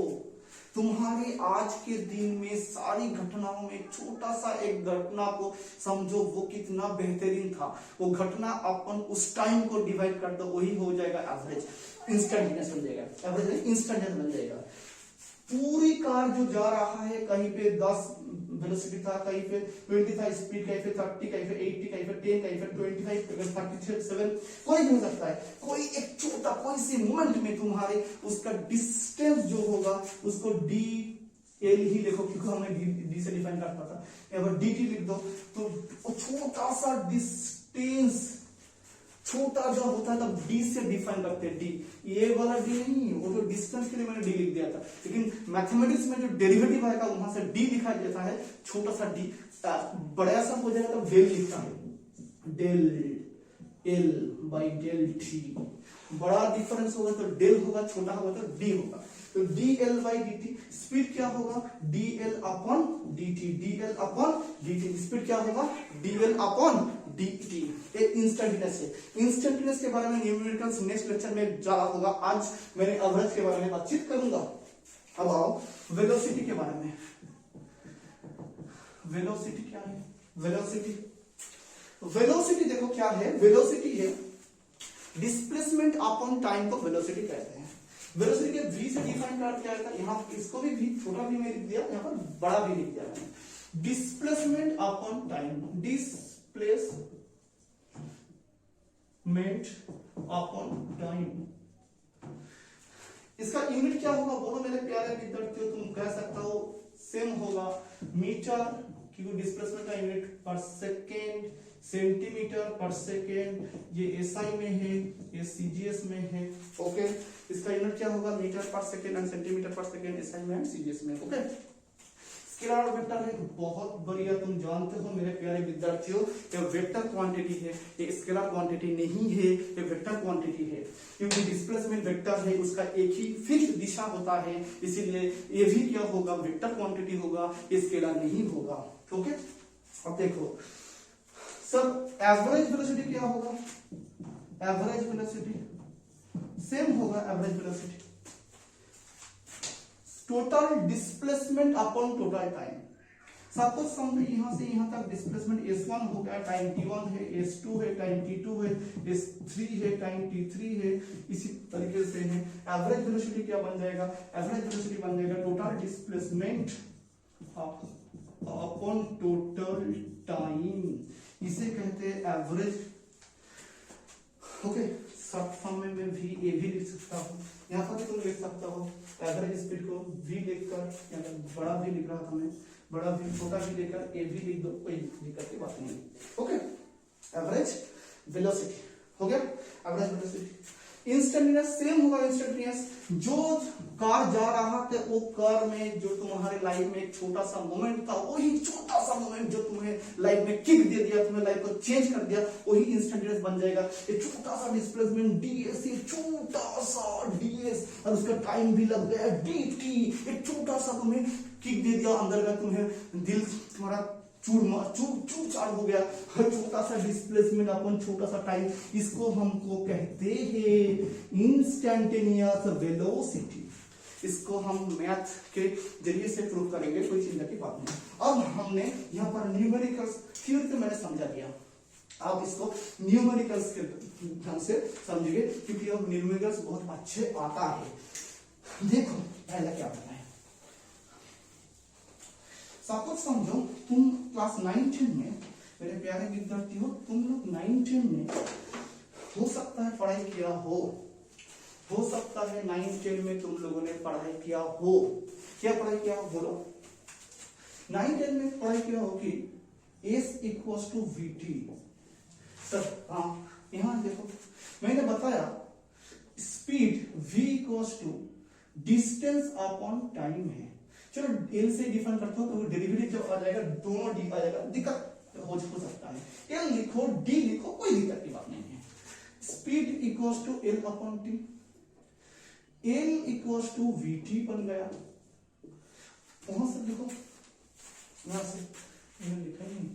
तुम्हारे आज के दिन में सारी घटनाओं में छोटा सा एक घटना को समझो, वो कितना बेहतरीन था, वो घटना अपन उस टाइम को डिवाइड कर दो, वही हो जाएगा एवरेज। इंस्टेंटेनियस बन जाएगा, एवरेज इंस्टेंटेनियस बन जाएगा। पूरी कार जो जा रहा है, कहीं पे 10 वेलोसिटी था, कहीं पे 20 था स्पीड, कहीं पे 30, कहीं पे 80, कहीं पे 10, कहीं पे 25, कहीं पे 37, कोई भी हो सकता है। कोई एक छोटा कोई सी मोमेंट में तुम्हारे उसका डिस्टेंस जो होगा उसको डी एल ही लिखो, क्योंकि हमने डी से डिफाइन करता था, अगर डी टी लिख दो तो छोटा सा डिस्टेंस, छोटा जो होता है तब डी से डिफाइन करते हैं। डी, ये वाला डी नहीं, वो तो डिस्टेंस के लिए मैंने डी लिख दिया था, लेकिन मैथमेटिक्स में जो डेरिवेटिव आएगा वहां से डी दिखाई देता है, छोटा सा डी। बड़ा सा हो जाएगा तो डेल लिखता है, del L by del T. बड़ा डिफरेंस होगा तो डेल होगा, छोटा होगा तो डी होगा। तो dl बाई dt स्पीड क्या होगा dl upon dt, dl upon dt speed क्या होगा dl अपॉन dt। ये इंस्टेंटेनियस है। इंस्टेंटेनियस के बारे में न्यूमेरिकल्स नेक्स्ट लेक्चर में जा होगा। आज मैंने एवरेज के बारे में बातचीत करूंगा। अब आओ वेलोसिटी के बारे में। वेलोसिटी क्या है? वेलोसिटी देखो क्या है, वेलोसिटी है डिस्प्लेसमेंट अपॉन टाइम को वेलोसिटी कहते हैं। वेलोसिटी के v से डिफाइन किया जाता है। यहाँ इसको भी v, छोटा भी मैं लिख दिया, यहाँ पर बड़ा भी लिख दिया मैंने। Displacement upon time, displacement upon time, इसका यूनिट क्या होगा बोलो मेरे प्यारे विद्यार्थियों? तुम कह सकते हो सेम होगा मीटर, क्योंकि डिस्प्लेसमेंट का यूनिट पर सेकेंड, सेंटीमीटर पर सेकेंड, ये एसआई में है, ये सीजीएस में है। ओके, इसका यूनिट क्या होगा मीटर पर सेकेंड एंड सेंटीमीटर पर सेकेंड, एसआई में एंड सीजीएस में। ओके, स्केलर और वेक्टर है बहुत बढ़िया, तुम जानते हो मेरे प्यारे विद्यार्थियों ये वेक्टर क्वांटिटी है, ये स्केलर क्वांटिटी नहीं है, ये वेक्टर क्वांटिटी है। क्योंकि डिस्प्लेसमेंट वेक्टर है, उसका एक ही फिक्स दिशा होता है, इसीलिए ये भी क्या होगा वेक्टर क्वांटिटी होगा, ये स्केलर नहीं होगा। ओके, अब देखो सर एवरेज वेलोसिटी क्या होगा? एवरेज वेलोसिटी सेम होगा, average velocity total displacement upon total time. Suppose समझो यहां से यहां तक डिस्प्लेसमेंट s1 हो गया, टाइम t1 है, s2 है, टाइम t2 है, s3 है, टाइम t3 है। इसी तरीके से है एवरेज वेलोसिटी क्या बन जाएगा? एवरेज वेलोसिटी बन जाएगा total displacement upon total time, इसे कहते हैं एवरेज। ओके, शॉर्ट फॉर्म में मैं भी ए भी लिख सकता हूँ, यहाँ पर भी तुम लिख सकता हो एवरेज स्पीड को v लिखकर, यहाँ पर बड़ा भी लिख रहा था मैं, बड़ा भी छोटा भी लेकर ए भी लिख दो, कोई दिक्कत की बात नहीं। ओके, एवरेज वेलोसिटी हो गया, एवरेज वेलोसिटी। इंस्टेंटेनियस सेम होगा, इंस्टेंटेनियस जो कार जा रहा था वो कार में जो तुम्हारे लाइफ में एक छोटा सा मोमेंट था, वही छोटा सा मोमेंट जो तुम्हें लाइफ में किक दे दिया, तुम्हें लाइफ को चेंज कर दिया, वही इंस्टेंटेनियस बन जाएगा। ये छोटा सा डिस्प्लेसमेंट ds, ये छोटा सा ds और उसका टाइम भी लग गया dt, एक छोटा सा तुम्हें किक दे दिया अंदर का, तुम्हें दिल तुम्हारा चूर चार हो गया, छोटा सा डिस्प्लेसमेंट अपन छोटा सा टाइम, इसको हमको कहते हैं इंस्टेंटेनियस वेलोसिटी। इसको हम मैथ के जरिए से प्रूव करेंगे, कोई चिंता की बात नहीं। अब हमने यहाँ पर न्यूमेरिकल्स थ्योरी तो मैंने समझा दिया, आप इसको न्यूमेरिकल्स के ढंग से समझिए, क्योंकि अब न्यूमेरिकल्स बहुत अच्छे आता है। देखो पहला क्या बताए, सपोज समझो तुम क्लास 9-10 में, मेरे प्यारे विद्यार्थी हो, तुम लोग 9-10 में हो सकता है पढ़ाई किया हो सकता है 9-10 में तुम लोगों ने पढ़ाई किया हो। क्या पढ़ाई किया हो बोलो? 9-10 में पढ़ाई किया हो कि S equals to VT। Sir हाँ, यहां देखो मैंने बताया speed V equals to distance upon time है। चलो एल से डिफाइन करते हो तो डेरिवेटिव जब आ जाएगा दोनों डी आ जाएगा, दिक्कत हो सकता है। एल लिखो डी लिखो, कोई दिक्कत की बात नहीं है। Speed equals to L upon T, L equals to V T बन गया। वहां से देखो, यहां से लिखा नहीं,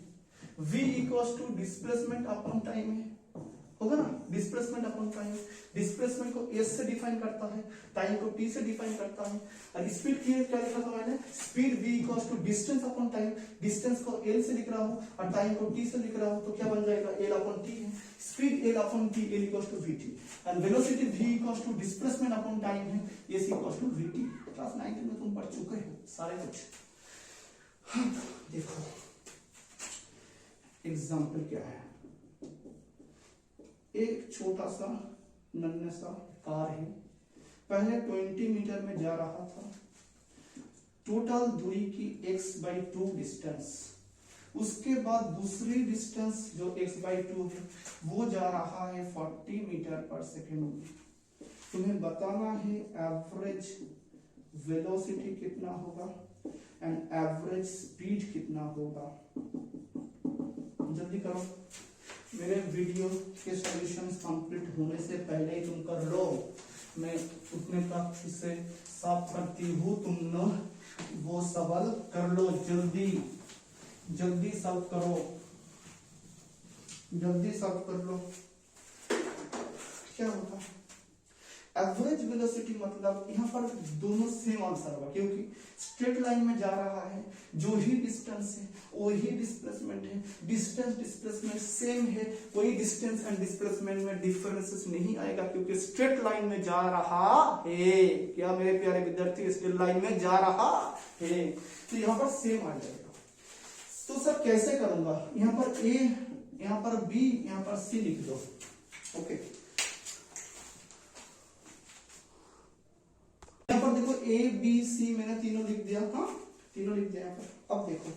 v equals to displacement upon time है, होगा ना, डिस्प्लेसमेंट अपॉन टाइम। डिस्प्लेसमेंट को s से डिफाइन करता है, टाइम को t से डिफाइन करता है। और स्पीड की क्या लिखा था मैंने? Speed v equals to distance upon time, distance को l से लिख रहा हूं और टाइम को t से लिख रहा हूं, तो क्या बन जाएगा? l अपॉन t है। Speed l upon t, l equals to vt, and velocity v equals to displacement upon time है, s equals to vt। Class 9 में तुम पढ़ चुके हो सारे कुछ। देखो एग्जांपल क्या है, एक छोटा सा नन्हा सा कार है, पहले 20 मीटर में जा रहा था, टोटल दूरी की x/2 डिस्टेंस, उसके बाद दूसरी डिस्टेंस जो x/2 है वो जा रहा है 40 मीटर पर सेकेंड में। तुम्हें बताना है एवरेज वेलोसिटी कितना होगा एंड एवरेज स्पीड कितना होगा। जल्दी करो, मेरे वीडियो के सॉल्यूशंस कंप्लीट होने से पहले ही तुम कर लो, मैं उतने तक इसे साफ करती हूँ, तुम न वो सवाल कर लो, जल्दी जल्दी सॉल्व करो, जल्दी सॉल्व कर लो। क्या होगा एवरेज वेलोसिटी, मतलब यहाँ पर दोनों सेम आंसर होगा, क्योंकि स्ट्रेट लाइन में जा रहा है, जो ही डिस्टेंस है वही डिस्प्लेसमेंट है, डिस्टेंस डिस्प्लेसमेंट सेम है, कोई डिस्टेंस एंड डिस्प्लेसमेंट में डिफरेंसेस नहीं आएगा, क्योंकि स्ट्रेट लाइन में जा रहा है। क्या मेरे प्यारे विद्यार्थी, स्ट्रेट लाइन में जा रहा है, तो यहाँ पर सेम आ जाएगा। तो सर कैसे करूंगा, यहाँ पर ए, यहाँ पर बी, यहाँ पर सी लिख दो। ओके, यहाँ पर देखो ए बी सी मैंने तीनों लिख दिया, हाँ तीनों लिख दिया यहाँ पर। अब देखो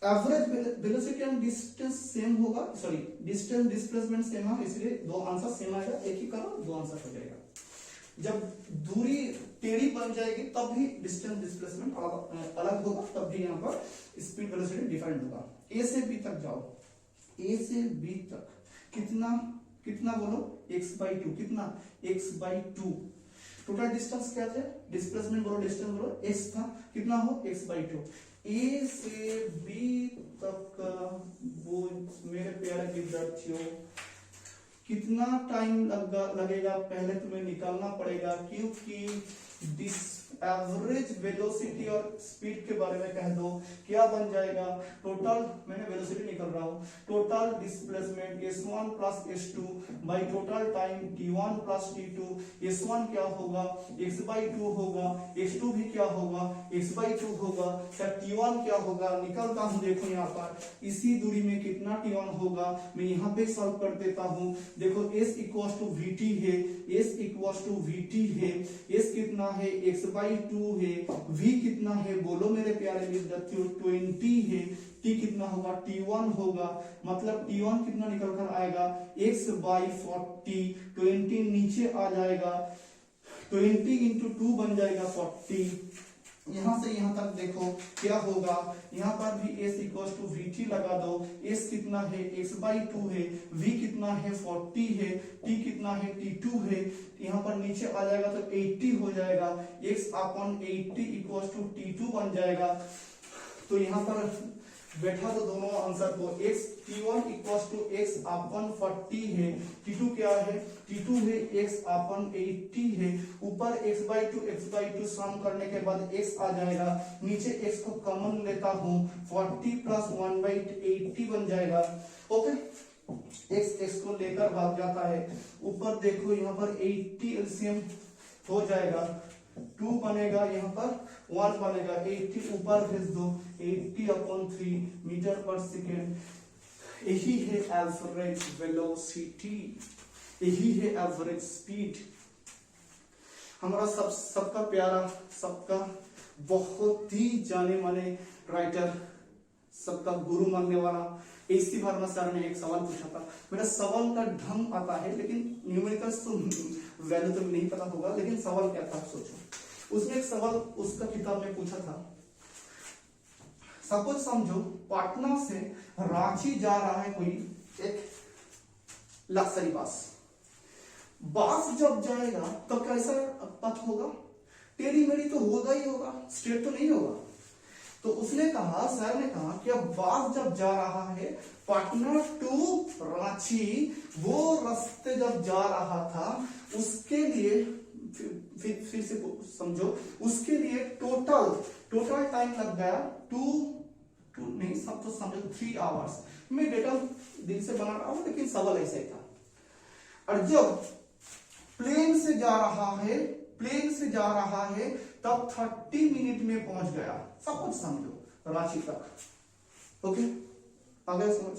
average velocity and distance same होगा, सॉरी डिस्टेंस डिस्प्लेसमेंट सेम है, इसलिए दो आंसर सेम आएगा, एक ही करो दो आंसर हो जाएगा। जब दूरी टेढ़ी बन जाएगी तब भी डिस्टेंस डिस्प्लेसमेंट अलग होगा, तब भी यहाँ पर स्पीड वेलोसिटी डिफरेंट होगा। ए से बी तक जाओ, ए से बी तक कितना कितना बोलो, x/2, कितना x/2। टोटल डिस्टेंस क्या था, डिस्प्लेसमेंट बोलो, डिस्टेंस बोलो, x था, कितना हो x/2। ए से बी तक का वो मेरे प्यारे विद्यार्थियों कितना टाइम लगेगा, पहले तुम्हें निकालना पड़ेगा, क्योंकि एवरेज वेलोसिटी और स्पीड के बारे में कह दो, क्या बन जाएगा, टोटल, मैंने वेलोसिटी निकल रहा हूं, total displacement s1 plus s2 by total time t1 plus t2। s1 क्या होगा, x/2 होगा, x2 भी क्या होगा, x/2 होगा, सर t1 क्या होगा, निकलता हूं, देखो यहाँ पर इसी दूरी में कितना t1 होगा, मैं यहाँ पे सॉल्व कर देता हूं। देखो s इक्वल्स टू vt है, s इक्वल्स टू vt है, s कितना है x/2 है, v कितना है बोलो मेरे प्यारे विद्यार्थियों 20 है, t कितना होगा t1 होगा, मतलब t1 कितना निकल कर आएगा x/40, 20 नीचे आ जाएगा, 20 इंटू 2 बन जाएगा 40। यहां से यहां तक देखो क्या होगा, यहाँ पर भी s इक्वल्स टू vt लगा दो, s कितना है x/2 है, v कितना है 40 है, t कितना है t2 है, यहाँ पर नीचे आ जाएगा तो 80 हो जाएगा, x/80 इक्वल्स टू t2 बन जाएगा। तो यहाँ पर बैठा तो दोनों आंसर को, t1 इक्वल्स टू x/40 है, t2 क्या है, t2 है x/80 है, ऊपर x/2 सम करने के बाद x आ जाएगा, नीचे x को कॉमन लेता हूं, 40 प्लस 1/80 बन जाएगा। ओके, x को लेकर भाग जाता है, ऊपर देखो यहाँ पर 80 एलसीएम हो जाएगा, 2 बनेगा, यहाँ पर 1 बनेगा, 80 ऊपर भेज दो, 80/3 मीटर पर सेकेंड। यही है एवरेज वेलोसिटी, यही है एवरेज स्पीड। हमारा सबका प्यारा, सबका बहुत ही जाने माने राइटर, सबका गुरु मानने वाला AC वर्मा सर ने एक सवाल पूछा था। मेरा सवाल का ढंग आता है, लेकिन न्यूमेरिकल्स तो वैल्यू तो नहीं पता होगा, लेकिन सवाल क्या था सोचो। उसने एक सवाल उसका किताब में पूछा था, सपोज समझो पटना से रांची जा रहा है कोई एक लग्जरी बस जब जाएगा तो कैसा पथ होगा, टेढ़ी मेढ़ी तो होगा ही होगा, स्ट्रेट तो नहीं होगा। तो उसने कहा, सर ने कहा कि अब बस जब जा रहा है पटना टू रांची, वो रास्ते जब जा रहा था उसके लिए फिर से समझो, उसके लिए टोटल टाइम लग गया टू नहीं, सब तो समझो 3 आवर्स। मैं डेटा दिल से बना रहा हूं, लेकिन सवाल ऐसा ही था। और जब प्लेन से जा रहा है तब 30 मिनट में पहुंच गया, सब कुछ समझो रांची तक। ओके, आ गया समझ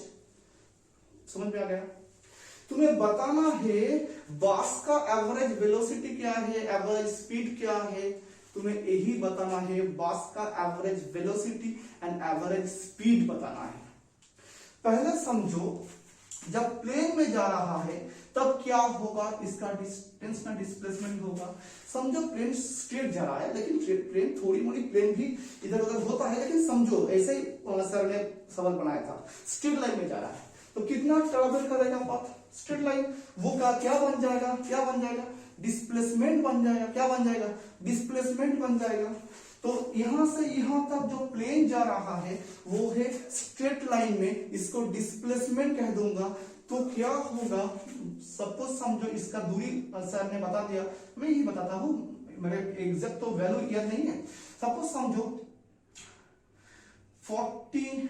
में आ गया। तुम्हें बताना है बस का एवरेज वेलोसिटी क्या है, एवरेज स्पीड क्या है, तुम्हें यही बताना है, बस का average velocity and average speed बताना है। पहले समझो जब प्लेन में जा रहा है तब क्या होगा, इसका डिस्टेंस ना डिस्प्लेसमेंट होगा। समझो प्लेन स्ट्रेट जा रहा है, लेकिन प्लेन थोड़ी मोड़ी प्लेन भी इधर उधर होता है, लेकिन समझो ऐसे ही सर ने सवाल बनाया था, स्ट्रेट लाइन में जा रहा है तो कितना ट्रेवल करेगा पथ, स्ट्रेट लाइन, वो क्या बन जाएगा, क्या बन जाएगा, डिस्प्लेसमेंट बन जाएगा, क्या बन जाएगा, डिस्प्लेसमेंट बन जाएगा। तो यहां से यहां तक जो प्लेन जा रहा है वो है स्ट्रेट लाइन में, इसको डिस्प्लेसमेंट कह दूंगा। तो क्या होगा, सपोज समझो इसका दूरी सर ने बता दिया, मैं यही बताता हूं, मेरे एग्जैक्ट तो वैल्यू याद नहीं है। सपोज समझो 40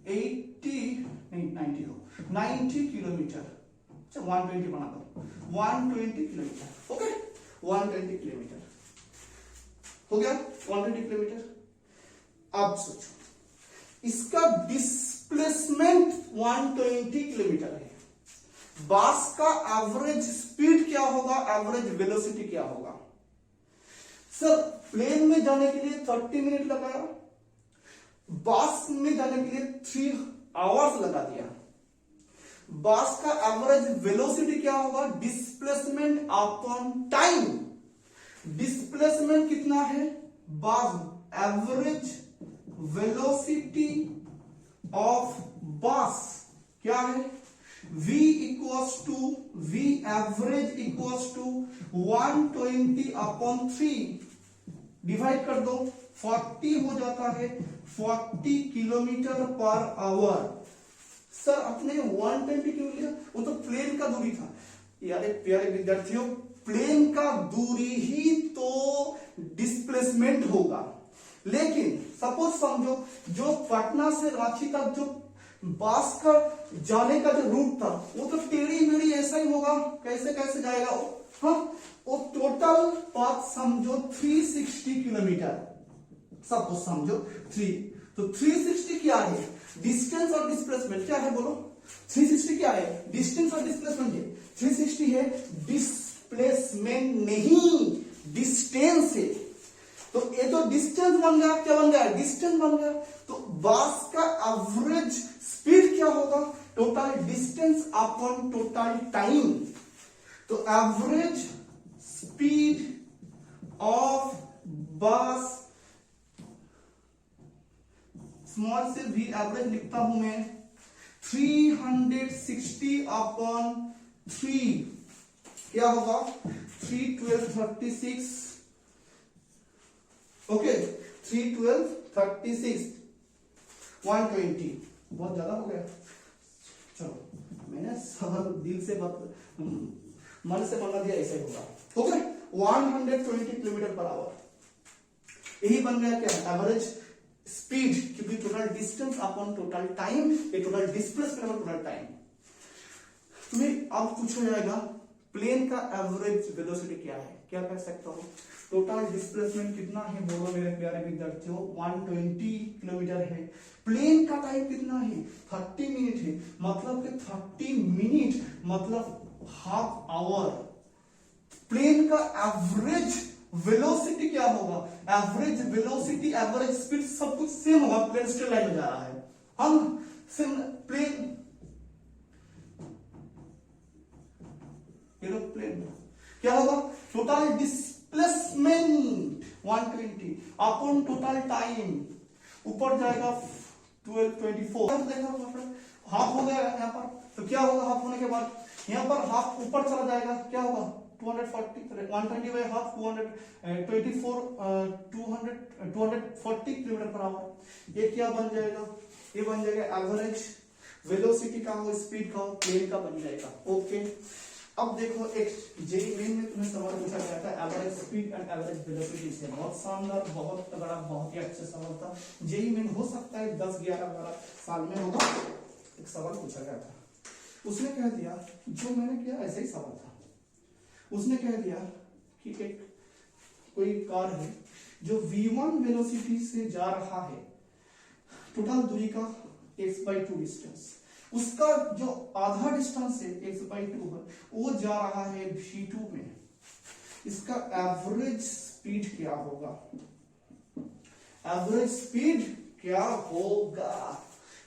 80 नहीं 90 हो 90 किलोमीटर, 120 बना दो, 120 किलोमीटर, ओके 120 किलोमीटर हो गया, 120 किलोमीटर। अब सोचो इसका डिस्प्लेसमेंट 120 किलोमीटर है, बस का एवरेज स्पीड क्या होगा, एवरेज वेलोसिटी क्या होगा। सर प्लेन में जाने के लिए 30 मिनट लगाया, बस में जाने के लिए 3 आवर्स लगा दिया। बस का एवरेज वेलोसिटी क्या होगा, डिस्प्लेसमेंट अपॉन टाइम। डिस्प्लेसमेंट कितना है, बस एवरेज वेलोसिटी ऑफ बस क्या है, v equals to v average equals to 120 upon 3, divide कर दो, 40 हो जाता है, 40 किलोमीटर पर आवर। सर अपने 120 क्यों लिया, वो तो प्लेन का दूरी था। यार प्यारे विद्यार्थियों, प्लेन का दूरी ही तो डिस्प्लेसमेंट होगा, लेकिन सपोज समझो जो पटना से रांची तक जो बस का जाने का जो रूट था वो तो टेढ़ी मेढ़ी ऐसा ही होगा, कैसे कैसे जाएगा वो, हाँ वो टोटल पाथ समझो 360 किलोमीटर, सपोज समझो 3, तो 360 क्या है, डिस्टेंस और डिस्प्लेसमेंट क्या है बोलो, 360 क्या है, डिस्टेंस और डिस्प्लेसमेंट है, 360 है डिस्प्लेसमेंट नहीं डिस्टेंस है। तो ये तो डिस्टेंस बन गया, क्या बन गया, डिस्टेंस बन गया। तो बस का एवरेज स्पीड क्या होगा, total distance upon total time. तो एवरेज स्पीड ऑफ बस, स्मॉल से भी एवरेज लिखता हूं मैं, 360 अपॉन 3 क्या होगा, 3 12 36, ओके 3 12 36 120, बहुत ज्यादा हो गया। चलो मैंने सवाल दिल से मन से बना दिया, ऐसे होगा, ओके 120 किलोमीटर पर आवर, यही बन गया क्या, एवरेज स्पीड, क्योंकि total distance upon total time, ये total displacement upon total time. तुम्हें अब पूछा जाएगा प्लेन का एवरेज वेलोसिटी क्या है, क्या कह सकता हूं, टोटल डिस्प्लेसमेंट कितना है बोलो मेरे प्यारे विद्यार्थियों, 120 किलोमीटर है, प्लेन का टाइम कितना है, 30 मिनट है, मतलब कि 30 मिनट मतलब हाफ आवर। प्लेन का एवरेज वेलोसिटी क्या होगा, एवरेज वेलोसिटी एवरेज स्पीड सब कुछ सेम होगा, प्लेन स्ट्रेट लाइन में जा रहा है, हम सेम प्लेन एरोप्लेन क्या होगा, total displacement 120 upon total time, ऊपर जाएगा 1224, देखा हाफ हो गया यहाँ पर, तो क्या होगा हाफ होने के बाद, यहाँ पर हाफ ऊपर चला जाएगा, क्या होगा 240, 120 by half 240 kilometre per hour. ये क्या बन जाएगा, ये बन जाएगा एवरेज वेलोसिटी का हो, स्पीड का हो, प्लेन का बन जाएगा, ओके। अब देखो एक जेईई मेन में तुम्हें सवाल पूछा गया था average speed and average velocity से, बहुत शानदार, बहुत तगड़ा, बहुत ही अच्छा सवाल था। जेईई मेन हो सकता है 10 11 12 साल में होगा, एक सवाल पूछा गया था, उसने कह दिया, जो मैंने किया ऐसा ही सवाल था, उसने कह दिया कि एक कोई कार है जो v1 वेलोसिटी से जा रहा है, टोटल दूरी का x/2 डिस्टेंस, उसका जो आधा डिस्टेंस है x/2 है, वो जा रहा है v2 में, इसका एवरेज स्पीड क्या होगा, एवरेज स्पीड क्या होगा,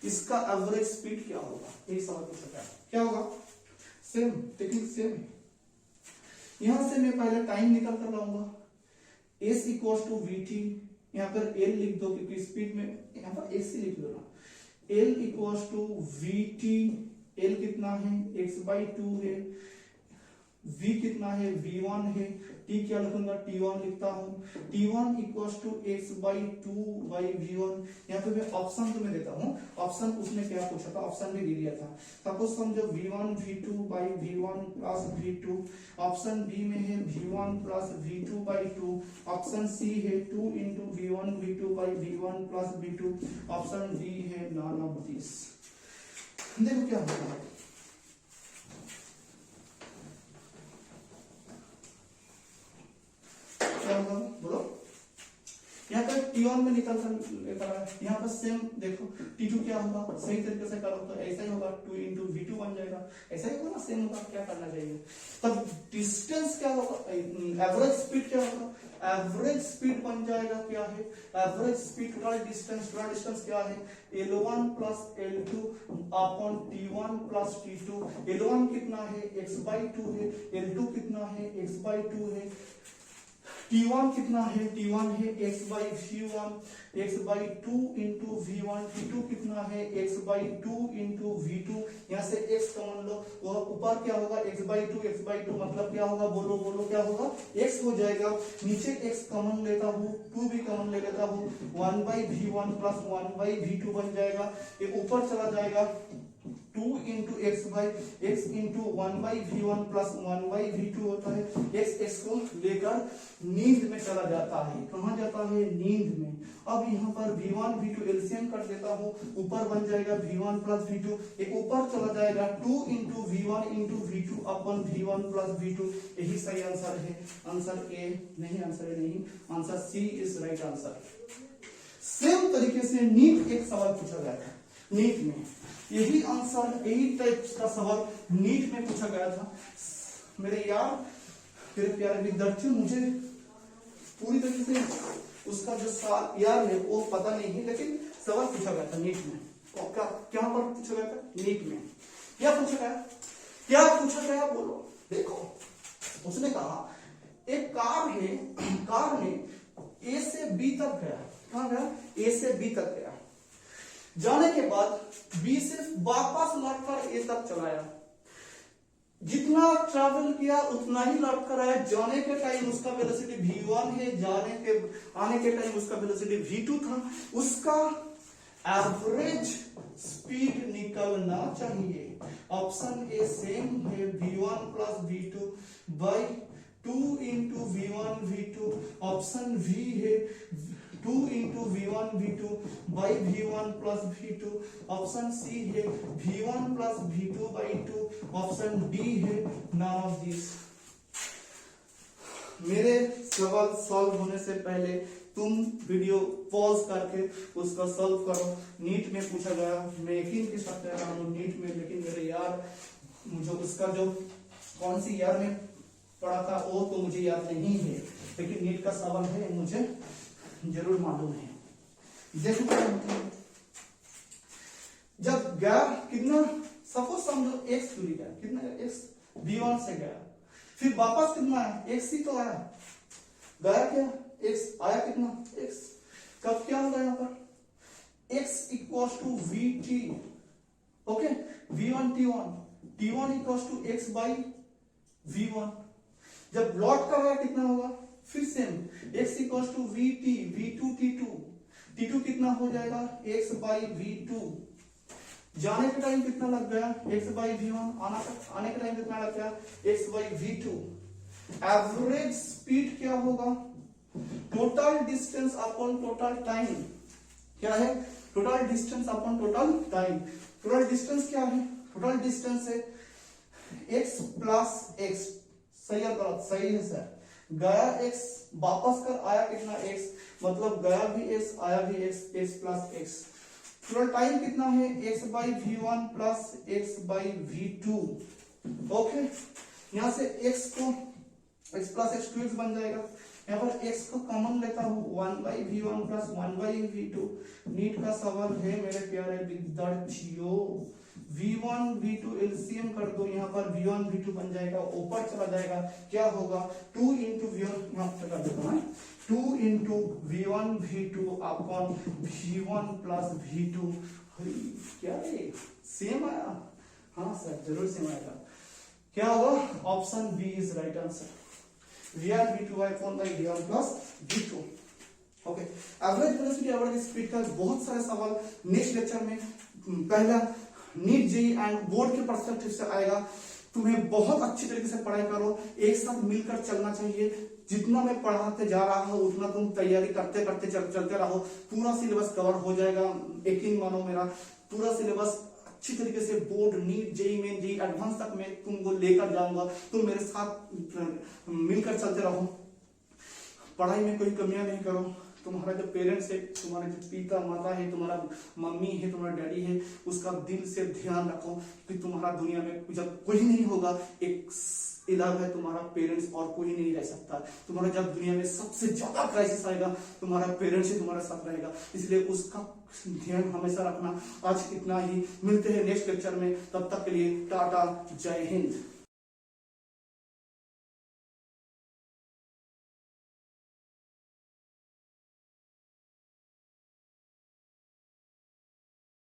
इसका एवरेज स्पीड क्या होगा, यही सवाल पूछा गया, क्या होगा, सेम टेक्निक सेम है। यहां से मैं पहले टाइम निकल कर लाऊंगा, s इक्वल्स टू vt, यहां पर l लिख दो क्योंकि स्पीड में, यहां पर s लिख दो ना, l equals to vt L कितना है x/2 है, v कितना है v1 है, t क्या लिखूंगा t1 लिखता हूँ, t1 इक्वल्स टू x/2/v1। यहाँ पे मैं ऑप्शन तुम्हें देता हूँ, ऑप्शन उसने क्या पूछा था, ऑप्शन भी दे दिया था। सपोज समझो v1 v2/v1 plus v2, option B में है v1 plus v2/2, option C है 2 into v1 v2/v1 plus v2, option D है नॉन ऑफ दिस। देखो क्या होता है, क्या होगा बोलो। यहाँ पर T1 में निकल कर लेकर आया, यहाँ पर सेम देखो T2 क्या होगा, सही तरीके से करो तो ऐसा ही होगा, 2 इंटू v2 बन जाएगा, ऐसा ही होगा ना, सेम होगा। क्या करना चाहिए तब, डिस्टेंस क्या होगा, एवरेज स्पीड क्या होगा, एवरेज स्पीड बन जाएगा क्या है, एवरेज स्पीड टोटल डिस्टेंस क्या है, L1 plus L2 upon T1 plus T2। L1 कितना है x/2 है, L2 कितना है x/2 है, T1 कितना है, T1 है x/v1, x/2 into v1, T2 कितना है x/2 इंटू v2। यहाँ से x कॉमन लो, वह ऊपर क्या होगा x/2 मतलब क्या होगा, बोलो बोलो क्या होगा, x हो जाएगा। नीचे x कॉमन लेता हूँ, 2 भी कॉमन ले लेता हूँ, 1/v1 प्लस 1/v2 बन जाएगा। ये ऊपर चला जाएगा, 2 into x into 1/v1 plus 1/v2 होता है। x को लेकर नींद में चला जाता है, कहाँ जाता है, नींद में। अब यहाँ पर v1 v2 एलसीएम कर देता हूँ, ऊपर बन जाएगा v1 प्लस v2, एक ऊपर चला जाएगा 2 इंटू v1 इंटू v2 अपन v1 प्लस v2। यही सही आंसर है, आंसर ए नहीं, आंसर ए नहीं, answer C is right answer. Same तरीके से नीट एक सवाल पूछा गया था, नीट में यही आंसर, यही टाइप का सवाल नीट में पूछा गया था। मेरे यार मेरे प्यारे विद्यार्थियों, मुझे पूरी तरीके से उसका जो साल यार है वो पता नहीं है, लेकिन सवाल पूछा गया था नीट में। और क्या पर पूछा गया था, नीट में। क्या पूछा गया, क्या पूछा गया बोलो। देखो उसने कहा एक कार है, कार में ए से बी तक गया, कहां गया, ए से बी तक गया, जाने के बाद बी से वापस लौटकर ए तक चलाया, जितना ट्रैवल किया उतना ही लौट कर आया। जाने के टाइम उसका वेलोसिटी v1 है, आने के टाइम उसका वेलोसिटी v2 था। उसका एवरेज स्पीड निकलना चाहिए। ऑप्शन ए सेम है, v1 plus v2 by 2 into v1 v2। Option v है 2 into v1 v2 by v1 plus v2। Option C है v1 plus v2 by 2। Option D है none of this. मेरे सवाल solve होने से पहले तुम वीडियो पॉज करके उसका सॉल्व करो। नीट में पूछा गया, मैं यकीन के साथ कह रहा हूँ नीट में, लेकिन मेरे यार मुझे उसका जो कौन सी ईयर में पढ़ा था वो तो मुझे याद नहीं है, लेकिन नीट का सवाल है मुझे जरूर मालूम है। देखो जब गया कितना, सपोज समझो x दूरी गया, कितना x v1 से गया, फिर वापस कितना आया, x ही तो आया, गया क्या x आया, कितना x। कब क्या होगा यहाँ पर x equals to vt, okay, v1 t1 equals to x by v1। जब लौट कर गया कितना होगा, फिर same x equals to vt v2 t2 कितना हो जाएगा x बाई v2। जाने के टाइम कितना लग गया x बाई v1, आने के टाइम कितना लग गया x by v2। Average speed क्या होगा, total distance upon total time. क्या है, total distance upon total time. Total distance क्या है, टोटल डिस्टेंस है x प्लस x। सही है गलत, सही है सर। गया x, वापस कर आया कितना x, मतलब गया भी x आया भी x plus x। Total time कितना है x by v1 plus x by v2। Okay, यहां से x को x प्लस x 2x बन जाएगा। यहाँ पर x को कॉमन लेता हूँ, 1 by v1 plus 1 by v2। NEET का सवाल है मेरे प्यारे विद्यार्थियों, v1 v2 एलसीएम कर दो, यहाँ पर v1 v2 बन जाएगा, ऊपर चला जाएगा, क्या होगा 2 इंटू v1, यहाँ पर कर देता हूँ 2 into v1 v2 upon v1 plus v2। क्या है सेम आया, हाँ सर, जरूर सेम आएगा। क्या होगा? Option B is right answer. V1V2 plus V2। Okay, average velocity average speed का बहुत सारे सवाल नेक्स्ट लेक्चर में, पहला नीट जेईई एंड बोर्ड के पर्सपेक्टिव से आएगा। तुम्हें बहुत अच्छी तरीके से पढ़ाई करो, एक साथ मिलकर चलना चाहिए। जितना मैं पढ़ाते जा रहा हूं उतना तुम तैयारी करते करते चलते रहो, पूरा सिलेबस कवर हो जाएगा। यकीन मानो मेरा, पूरा सिलेबस अच्छी तरीके से board, NEET, JEE main, JEE advance तक मैं तुमको लेकर जाऊंगा। तुम मेरे साथ मिलकर चलते रहो, पढ़ाई में कोई कमियां नहीं करो। तुम्हारा जो पेरेंट्स है, तुम्हारे जो पिता माता है, तुम्हारा मम्मी है, तुम्हारा डैडी है, उसका दिल से ध्यान रखो कि तुम्हारा दुनिया में जब कोई नहीं होगा, एक इलाज है तुम्हारा पेरेंट्स, और कोई नहीं रह सकता। तुम्हारा जब दुनिया में सबसे ज्यादा क्राइसिस आएगा, तुम्हारा पेरेंट्स ही तुम्हारे साथ रहेगा, इसलिए उसका ध्यान हमेशा रखना। आज इतना ही, मिलते हैं नेक्स्ट लेक्चर में, तब तक के लिए टाटा, जय हिंद।